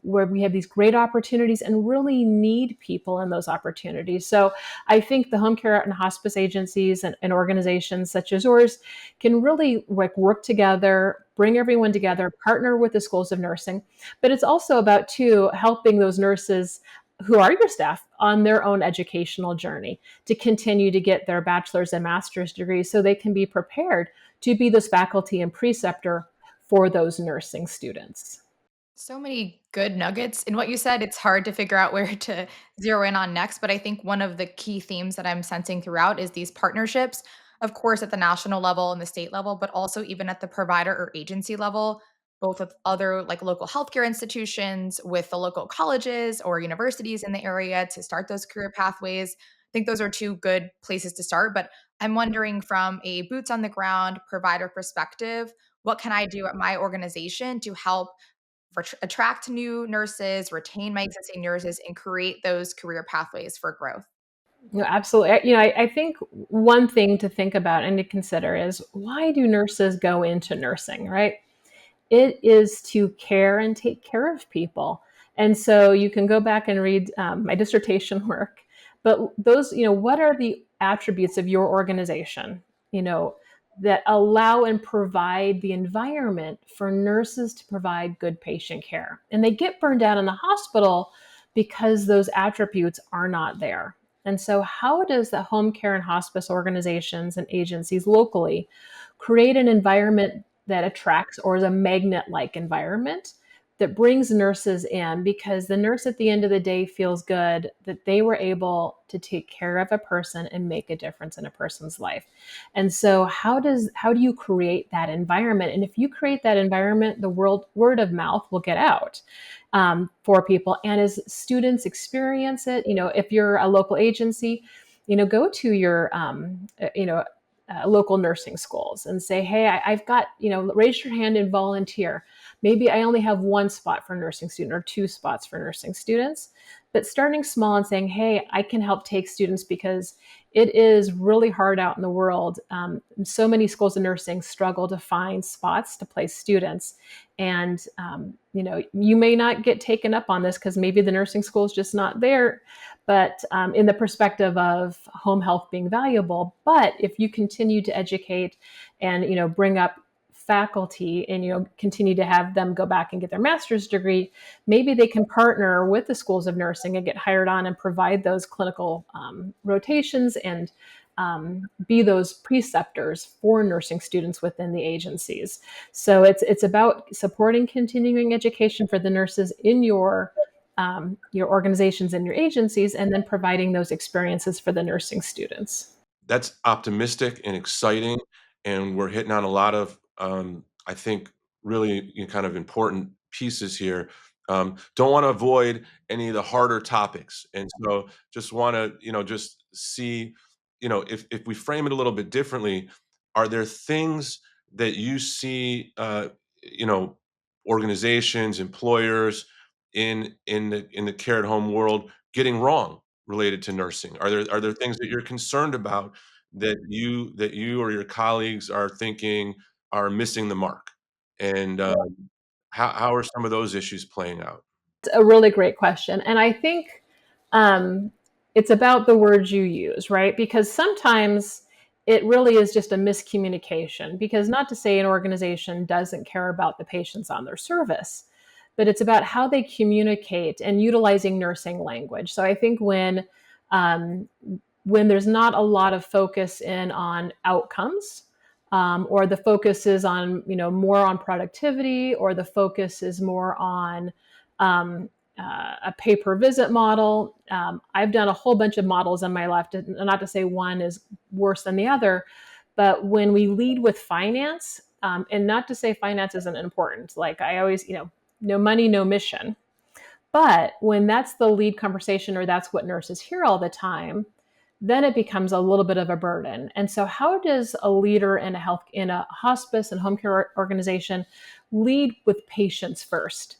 C: where we have these great opportunities and really need people in those opportunities. So I think the home care and hospice agencies and organizations such as yours can really work together, bring everyone together, partner with the schools of nursing. But it's also about, too, helping those nurses who are your staff on their own educational journey to continue to get their bachelor's and master's degrees so they can be prepared to be this faculty and preceptor for those nursing students.
A: So many good nuggets in what you said. It's hard to figure out where to zero in on next, but I think one of the key themes that I'm sensing throughout is these partnerships, of course, at the national level and the state level, but also even at the provider or agency level, both with other like local healthcare institutions, with the local colleges or universities in the area to start those career pathways. I think those are two good places to start, but I'm wondering from a boots on the ground provider perspective, what can I do at my organization to help attract new nurses, retain my existing nurses, and create those career pathways for growth?
C: No, absolutely. I think one thing to think about and to consider is, why do nurses go into nursing, right? It is to care and take care of people. And so you can go back and read my dissertation work, but those, what are the attributes of your organization, you know, that allow and provide the environment for nurses to provide good patient care? And they get burned out in the hospital because those attributes are not there. And so, how does the home care and hospice organizations and agencies locally create an environment that attracts, or is a magnet like environment that brings nurses in, because the nurse at the end of the day feels good that they were able to take care of a person and make a difference in a person's life. And so how do you create that environment? And if you create that environment, the word of mouth will get out for people. And as students experience it, if you're a local agency, go to your local nursing schools and say, hey, I've got, raise your hand and volunteer. Maybe I only have one spot for a nursing student or two spots for nursing students, but starting small and saying, hey, I can help take students, because it is really hard out in the world. So many schools of nursing struggle to find spots to place students. And, you may not get taken up on this because maybe the nursing school is just not there, but in the perspective of home health being valuable. But if you continue to educate and, bring up faculty and, continue to have them go back and get their master's degree, maybe they can partner with the schools of nursing and get hired on and provide those clinical rotations and be those preceptors for nursing students within the agencies. So it's about supporting continuing education for the nurses in your organizations and your agencies, and then providing those experiences for the nursing students.
B: That's optimistic and exciting, and we're hitting on a lot of, I think, really kind of important pieces here. Don't want to avoid any of the harder topics, and so just want to, just see, if we frame it a little bit differently, are there things that you see, you know, organizations, employers in the care at home world getting wrong related to nursing? Are there things that you're concerned about that you or your colleagues are thinking are missing the mark? And how are some of those issues playing out?
C: It's a really great question. And I think um, it's about the words you use, right? Because sometimes it really is just a miscommunication. Because, not to say an organization doesn't care about the patients on their service, but it's about how they communicate and utilizing nursing language. So I think um, when there's not a lot of focus in on outcomes, or the focus is on, more on productivity, or the focus is more on um, a pay per visit model. I've done a whole bunch of models in my life, not to say one is worse than the other, but when we lead with finance, and not to say finance isn't important, like I always, no money, no mission. But when that's the lead conversation, or that's what nurses hear all the time, then it becomes a little bit of a burden. And so, how does a leader in a hospice and home care organization lead with patients first?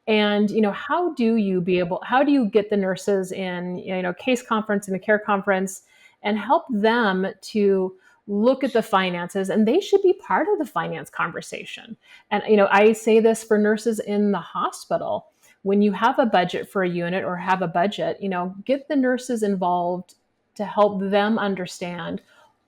C: And how do you get the nurses in, case conference and the care conference, and help them to look at the finances, and they should be part of the finance conversation. And I say this for nurses in the hospital: when you have a budget for a unit, or have a budget, get the nurses involved to help them understand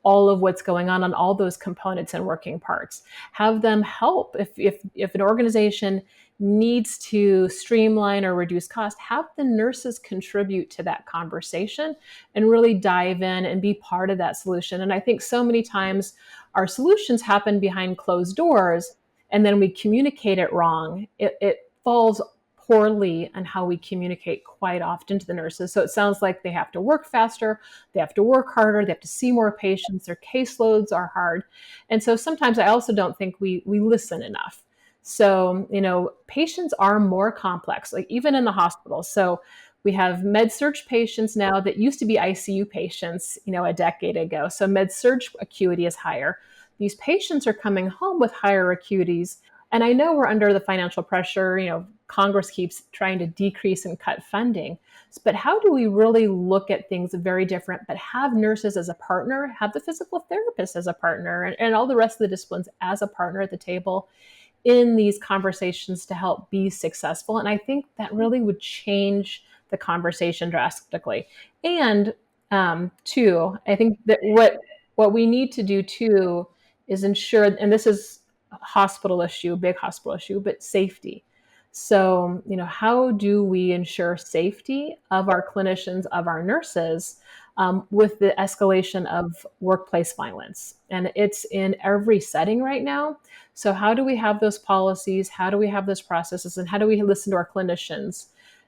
C: all of what's going on all those components and working parts. Have them help if an organization needs to streamline or reduce cost, have the nurses contribute to that conversation and really dive in and be part of that solution. And I think so many times our solutions happen behind closed doors, and then we communicate it wrong. It falls poorly on how we communicate quite often to the nurses. So it sounds like they have to work faster, they have to work harder, they have to see more patients, their caseloads are hard. And so sometimes I also don't think we listen enough. So, patients are more complex, like even in the hospital. So we have med-surg patients now that used to be ICU patients, a decade ago. So med-surg acuity is higher. These patients are coming home with higher acuities. And I know we're under the financial pressure, Congress keeps trying to decrease and cut funding. But how do we really look at things very different, but have nurses as a partner, have the physical therapist as a partner, and all the rest of the disciplines as a partner at the table in these conversations to help be successful? And I think that really would change the conversation drastically. And two, I think that what we need to do too is ensure, and this is a hospital issue, big hospital issue, but safety. So, how do we ensure safety of our clinicians, of our nurses, with the escalation of workplace violence? And it's in every setting right now. So how do we have those policies? How do we have those processes? And how do we listen to our clinicians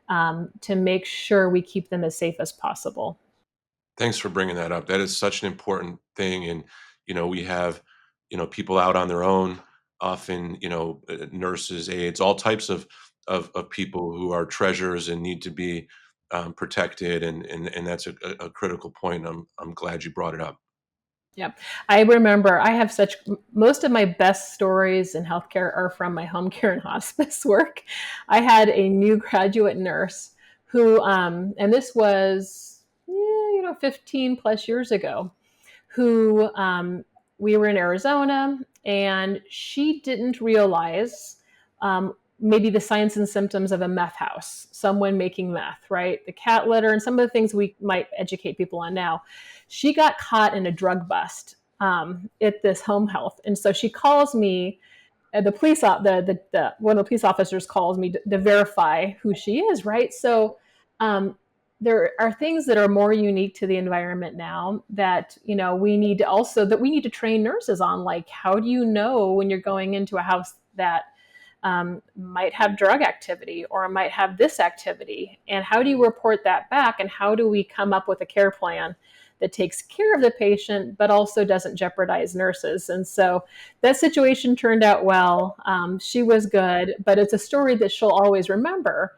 C: to make sure we keep them as safe as possible?
B: Thanks for bringing that up. That is such an important thing. And, we have, people out on their own, often, nurses, aides, all types of people who are treasures and need to be protected. And that's a critical point. I'm glad you brought it up.
C: Yeah. I remember I have most of my best stories in healthcare are from my home care and hospice work. I had a new graduate nurse who, and this was, 15 plus years ago, who we were in Arizona, and she didn't realize maybe the signs and symptoms of a meth house, someone making meth, right? The cat litter and some of the things we might educate people on now. She got caught in a drug bust at this home health. And so she calls me, the police, one of the police officers calls me to verify who she is, right? So there are things that are more unique to the environment now that, we need to train nurses on, like, how do you know when you're going into a house that might have drug activity or might have this activity, and how do you report that back, and how do we come up with a care plan that takes care of the patient but also doesn't jeopardize nurses? And so that situation turned out well. She was good, but it's a story that she'll always remember.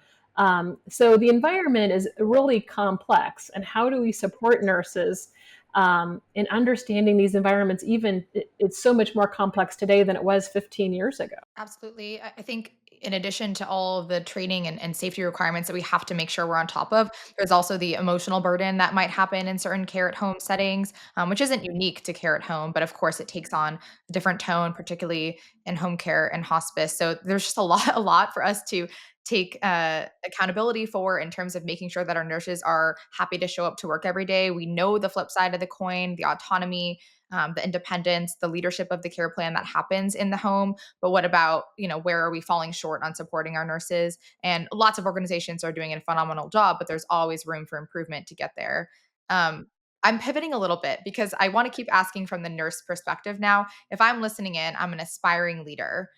C: So the environment is really complex, and how do we support nurses in understanding these environments? It's so much more complex today than it was 15 years ago.
A: Absolutely. I think in addition to all of the training and safety requirements that we have to make sure we're on top of, there's also the emotional burden that might happen in certain care at home settings, which isn't unique to care at home, but of course it takes on a different tone, particularly in home care and hospice. So there's just a lot for us to take accountability for in terms of making sure that our nurses are happy to show up to work every day. We know the flip side of the coin, the autonomy, the independence, the leadership of the care plan that happens in the home. But what about, where are we falling short on supporting our nurses? And lots of organizations are doing a phenomenal job, but there's always room for improvement to get there. Um, I'm pivoting a little bit because I want to keep asking from the nurse perspective now. If I'm listening in, I'm an aspiring leader,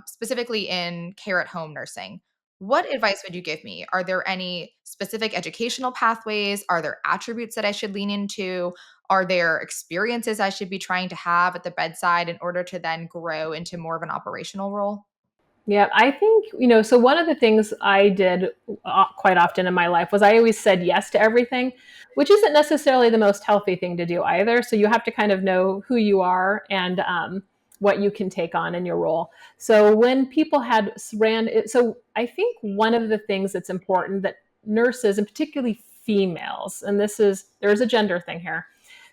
A: specifically in care at home nursing. What advice would you give me? Are there any specific educational pathways? Are there attributes that I should lean into? Are there experiences I should be trying to have at the bedside in order to then grow into more of an operational role?
C: Yeah, I think, so one of the things I did quite often in my life was I always said yes to everything, which isn't necessarily the most healthy thing to do either. So you have to kind of know who you are and what you can take on in your role. So when people so I think one of the things that's important that nurses, and particularly females, and there's a gender thing here,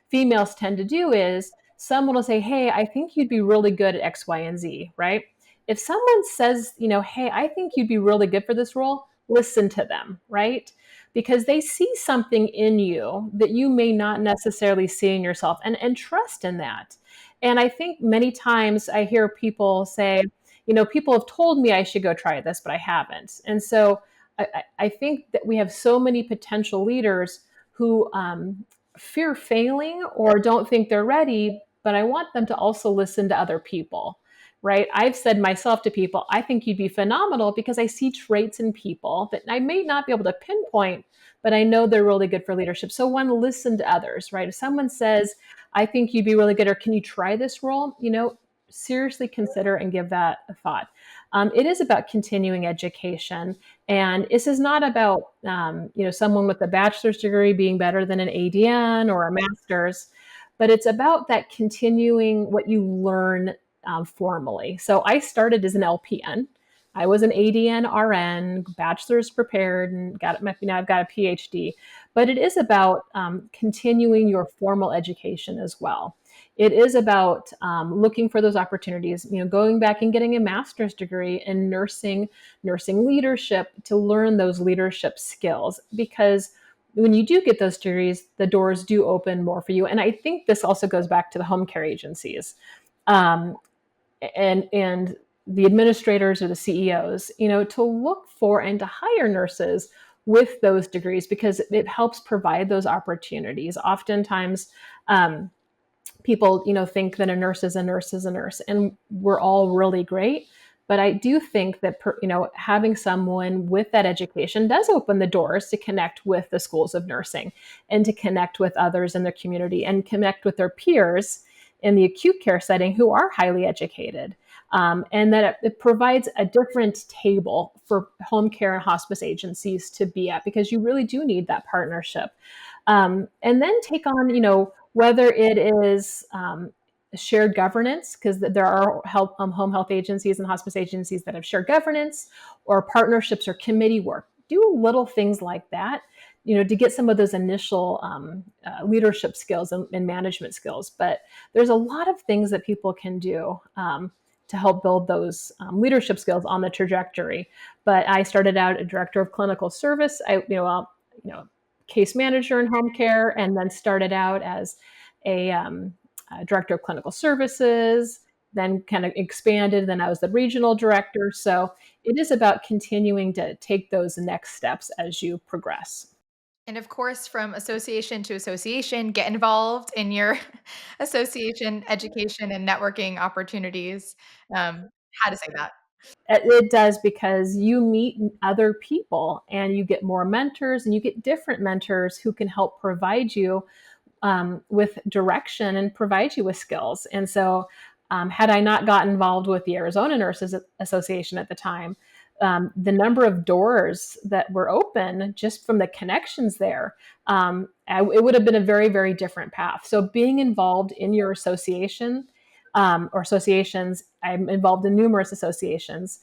C: females tend to do is someone will say, hey, I think you'd be really good at X, Y, and Z, right? If someone says, hey, I think you'd be really good for this role, listen to them, right? because they see something in you that you may not necessarily see in yourself, and trust in that. And I think many times I hear people say, people have told me I should go try this, but I haven't. And so I think that we have so many potential leaders who fear failing or don't think they're ready, but I want them to also listen to other people, right? I've said myself to people, I think you'd be phenomenal because I see traits in people that I may not be able to pinpoint, but I know they're really good for leadership. So one, listen to others, right? If someone says, I think you'd be really good, or can you try this role? Seriously consider and give that a thought. It is about continuing education. And this is not about, someone with a bachelor's degree being better than an ADN or a master's, but it's about that continuing what you learn formally. So I started as an LPN. I was an ADN RN, bachelor's prepared, and now I've got a PhD. But it is about continuing your formal education as well. It is about looking for those opportunities, going back and getting a master's degree in nursing leadership to learn those leadership skills. Because when you do get those degrees, the doors do open more for you. And I think this also goes back to the home care agencies. And the administrators or the CEOs, to look for and to hire nurses with those degrees, because it helps provide those opportunities. Oftentimes, people, think that a nurse is a nurse is a nurse, and we're all really great. But I do think that, having someone with that education does open the doors to connect with the schools of nursing and to connect with others in their community and connect with their peers in the acute care setting who are highly educated. And that it provides a different table for home care and hospice agencies to be at, because you really do need that partnership. And then take on, whether it is shared governance, because there are home health agencies and hospice agencies that have shared governance, or partnerships or committee work. Do little things like that, to get some of those initial leadership skills and management skills. But there's a lot of things that people can do to help build those leadership skills on the trajectory. But I started out a director of clinical service, case manager in home care, and then started out as a director of clinical services, then kind of expanded. Then I was the regional director. So it is about continuing to take those next steps as you progress.
A: And of course, from association to association, get involved in your association education and networking opportunities. How to say that?
C: It does, because you meet other people and you get more mentors, and you get different mentors who can help provide you with direction and provide you with skills. And so had I not got involved with the Arizona Nurses Association at the time, the number of doors that were open just from the connections there, it would have been a very, very different path. So being involved in your association or associations, I'm involved in numerous associations,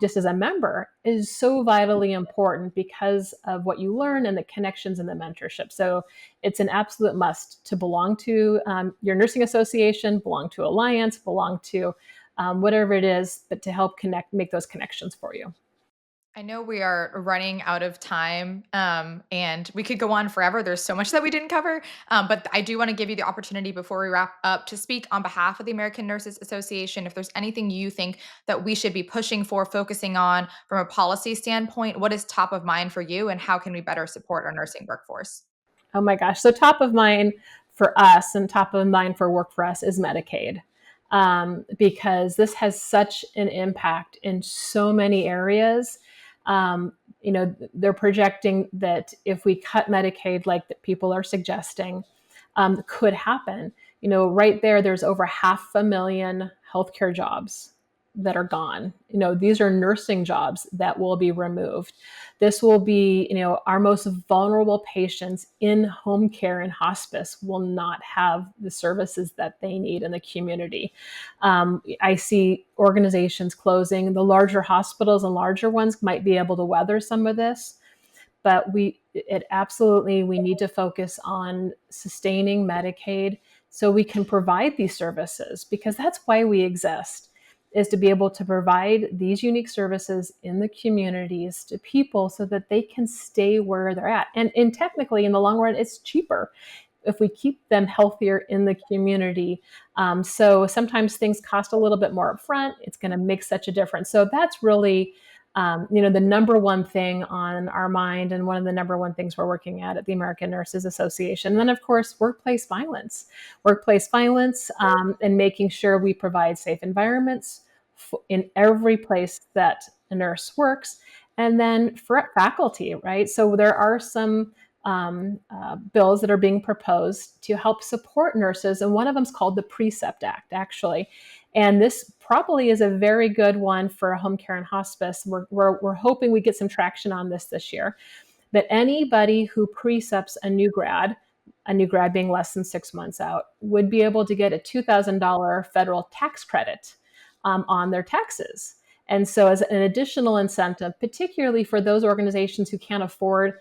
C: just as a member, is so vitally important because of what you learn and the connections and the mentorship. So it's an absolute must to belong to your nursing association, belong to Alliance, belong to whatever it is, but to help make those connections for you.
A: I know we are running out of time, and we could go on forever. There's so much that we didn't cover, but I do want to give you the opportunity before we wrap up to speak on behalf of the American Nurses Association. If there's anything you think that we should be pushing for, focusing on from a policy standpoint, what is top of mind for you, and how can we better support our nursing workforce?
C: Oh my gosh. So top of mind for us and top of mind for work for us is Medicaid. Because this has such an impact in so many areas. They're projecting that if we cut Medicaid, like that people are suggesting, could happen. Right there's over 500,000 healthcare jobs that are gone. These are nursing jobs that will be removed. This will be, our most vulnerable patients in home care and hospice will not have the services that they need in the community. I see organizations closing. The larger hospitals and larger ones might be able to weather some of this, but we need to focus on sustaining Medicaid so we can provide these services, because that's why we exist. is to be able to provide these unique services in the communities to people so that they can stay where they're at. And technically, in the long run, it's cheaper if we keep them healthier in the community. So sometimes things cost a little bit more upfront. It's going to make such a difference. So that's really, the number one thing on our mind, and one of the number one things we're working at the American Nurses Association. And then, of course, workplace violence, and making sure we provide safe environments in every place that a nurse works. And then for faculty, right? So there are some bills that are being proposed to help support nurses, and one of them is called the Precept Act, actually. And this probably is a very good one for home care and hospice. We're hoping we get some traction on this year. But anybody who precepts a new grad being less than 6 months out, would be able to get a $2,000 federal tax credit on their taxes. And so, as an additional incentive, particularly for those organizations who can't afford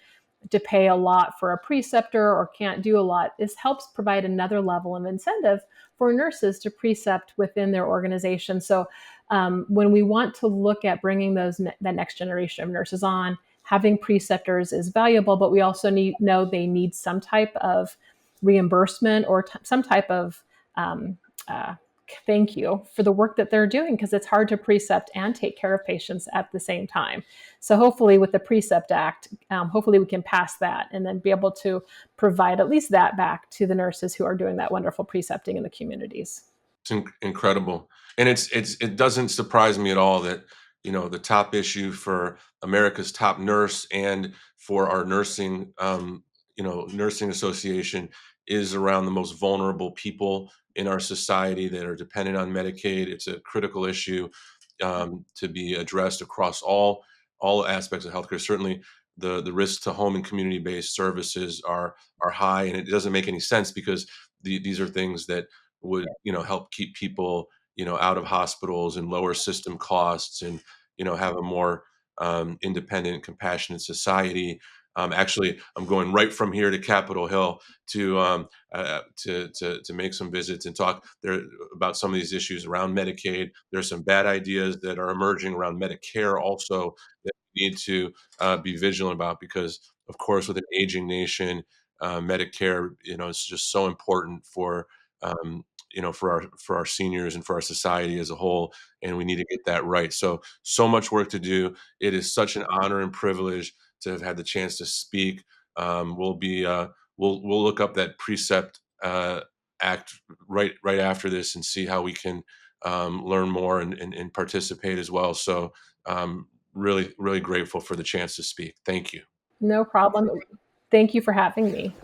C: to pay a lot for a preceptor or can't do a lot, this helps provide another level of incentive for nurses to precept within their organization. So when we want to look at bringing that next generation of nurses on, having preceptors is valuable, but we also know they need some type of reimbursement or some type of thank you for the work that they're doing, because it's hard to precept and take care of patients at the same time. So hopefully with the Precept Act, hopefully we can pass that and then be able to provide at least that back to the nurses who are doing that wonderful precepting in the communities.
B: It's incredible. And it doesn't surprise me at all that, the top issue for America's top nurse and for our nursing association is around the most vulnerable people in our society that are dependent on Medicaid. It's a critical issue to be addressed across all aspects of healthcare. Certainly, the risks to home and community-based services are high, and it doesn't make any sense because these are things that would help keep people out of hospitals and lower system costs, and have a more independent, compassionate society. Actually, I'm going right from here to Capitol Hill to make some visits and talk there about some of these issues around Medicaid. There's some bad ideas that are emerging around Medicare also that we need to be vigilant about, because, of course, with an aging nation, Medicare, is just so important for for our seniors and for our society as a whole, and we need to get that right. So much work to do. It is such an honor and privilege to have had the chance to speak. We'll look up that Precept Act right after this and see how we can learn more and participate as well. So really, really grateful for the chance to speak. Thank you.
C: No problem. Thank you for having me.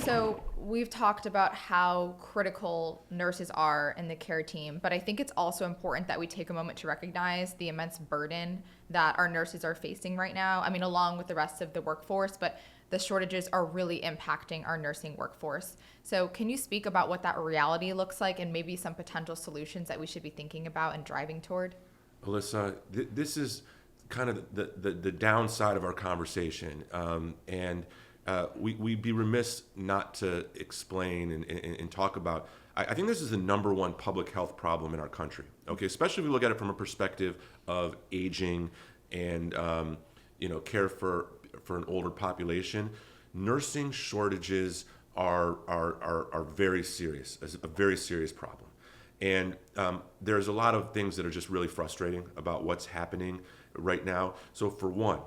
A: So we've talked about how critical nurses are in the care team, but I think it's also important that we take a moment to recognize the immense burden that our nurses are facing right now. I mean, along with the rest of the workforce, but the shortages are really impacting our nursing workforce. So can you speak about what that reality looks like and maybe some potential solutions that we should be thinking about and driving toward?
B: Elyssa, this is kind of the downside of our conversation, and we'd be remiss not to explain and talk about. I think this is the number one public health problem in our country. Okay, especially if we look at it from a perspective of aging and care for an older population. Nursing shortages are very serious, as a very serious problem. And there's a lot of things that are just really frustrating about what's happening right now. So for one,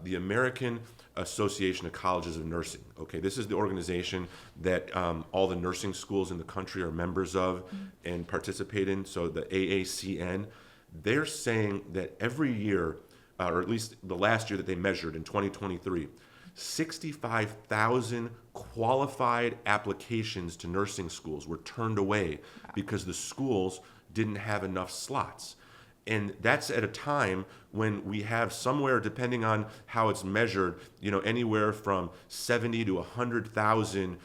B: the American Association of Colleges of Nursing, okay, this is the organization that all the nursing schools in the country are members of and participate in. So the AACN, they're saying that every year, or at least the last year that they measured in 2023, 65,000 qualified applications to nursing schools were turned away because the schools didn't have enough slots. And that's at a time when we have somewhere, depending on how it's measured, anywhere from 70 to 100,000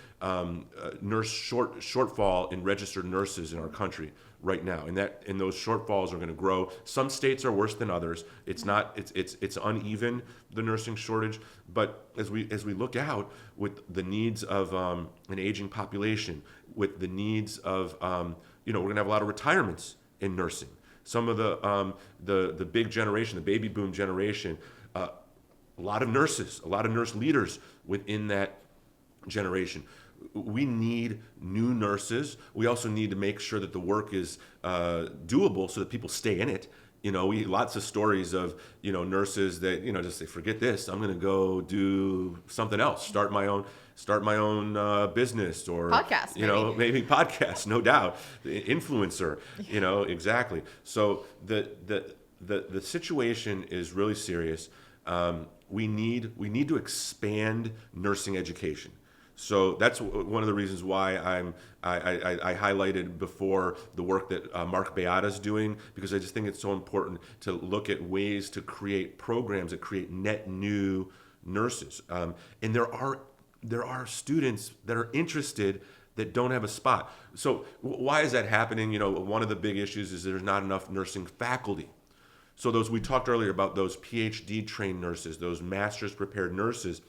B: nurse shortfall in registered nurses in our country right now, and those shortfalls are going to grow. Some states are worse than others. It's uneven, the nursing shortage. But as we look out with the needs of an aging population, with the needs of we're going to have a lot of retirements in nursing. Some of the big generation, the baby boom generation, a lot of nurses, a lot of nurse leaders within that generation. We need new nurses. We also need to make sure that the work is doable so that people stay in it. We lots of stories of nurses that just say, forget this, I'm going to go do something else, start my own business, or
A: podcast,
B: maybe podcast, no doubt, the influencer, exactly. So the situation is really serious. We need to expand nursing education. So that's one of the reasons why I highlighted before the work that Mark Beata's doing, because I just think it's so important to look at ways to create programs that create net new nurses. And there are students that are interested that don't have a spot. So why is that happening? One of the big issues is there's not enough nursing faculty. So we talked earlier about those PhD trained nurses, those master's prepared nurses.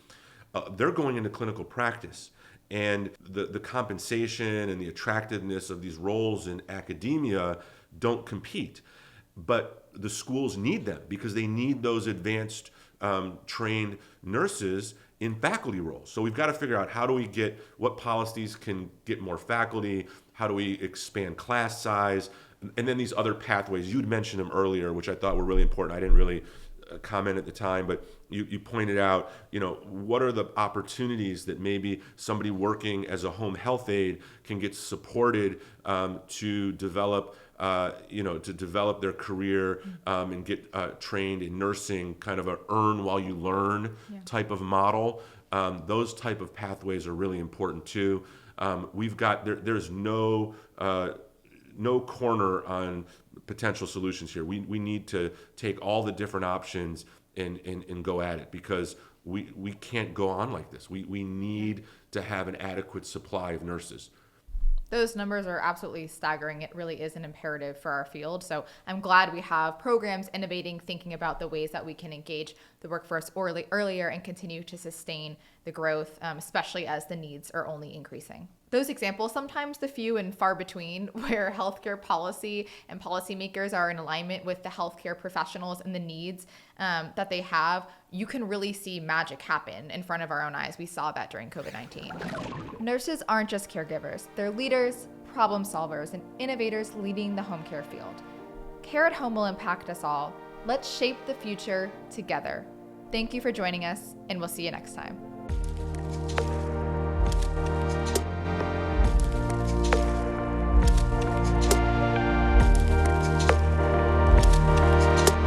B: They're going into clinical practice, and the compensation and the attractiveness of these roles in academia don't compete. But the schools need them because they need those advanced trained nurses in faculty roles. So we've got to figure out what policies can get more faculty, how do we expand class size, and then these other pathways. You'd mentioned them earlier, which I thought were really important. I didn't really comment at the time, but you pointed out, what are the opportunities that maybe somebody working as a home health aide can get supported to develop their career and get trained in nursing, kind of a earn while you learn type of model. Those type of pathways are really important too. There's no corner on potential solutions here. We need to take all the different options and go at it, because we can't go on like this. We need to have an adequate supply of nurses.
A: Those numbers are absolutely staggering. It really is an imperative for our field. So I'm glad we have programs innovating, thinking about the ways that we can engage the workforce earlier and continue to sustain the growth, especially as the needs are only increasing. Those examples, sometimes the few and far between, where healthcare policy and policymakers are in alignment with the healthcare professionals and the needs that they have, you can really see magic happen in front of our own eyes. We saw that during COVID-19. Nurses aren't just caregivers. They're leaders, problem solvers, and innovators leading the home care field. Care at home will impact us all. Let's shape the future together. Thank you for joining us, and we'll see you next time.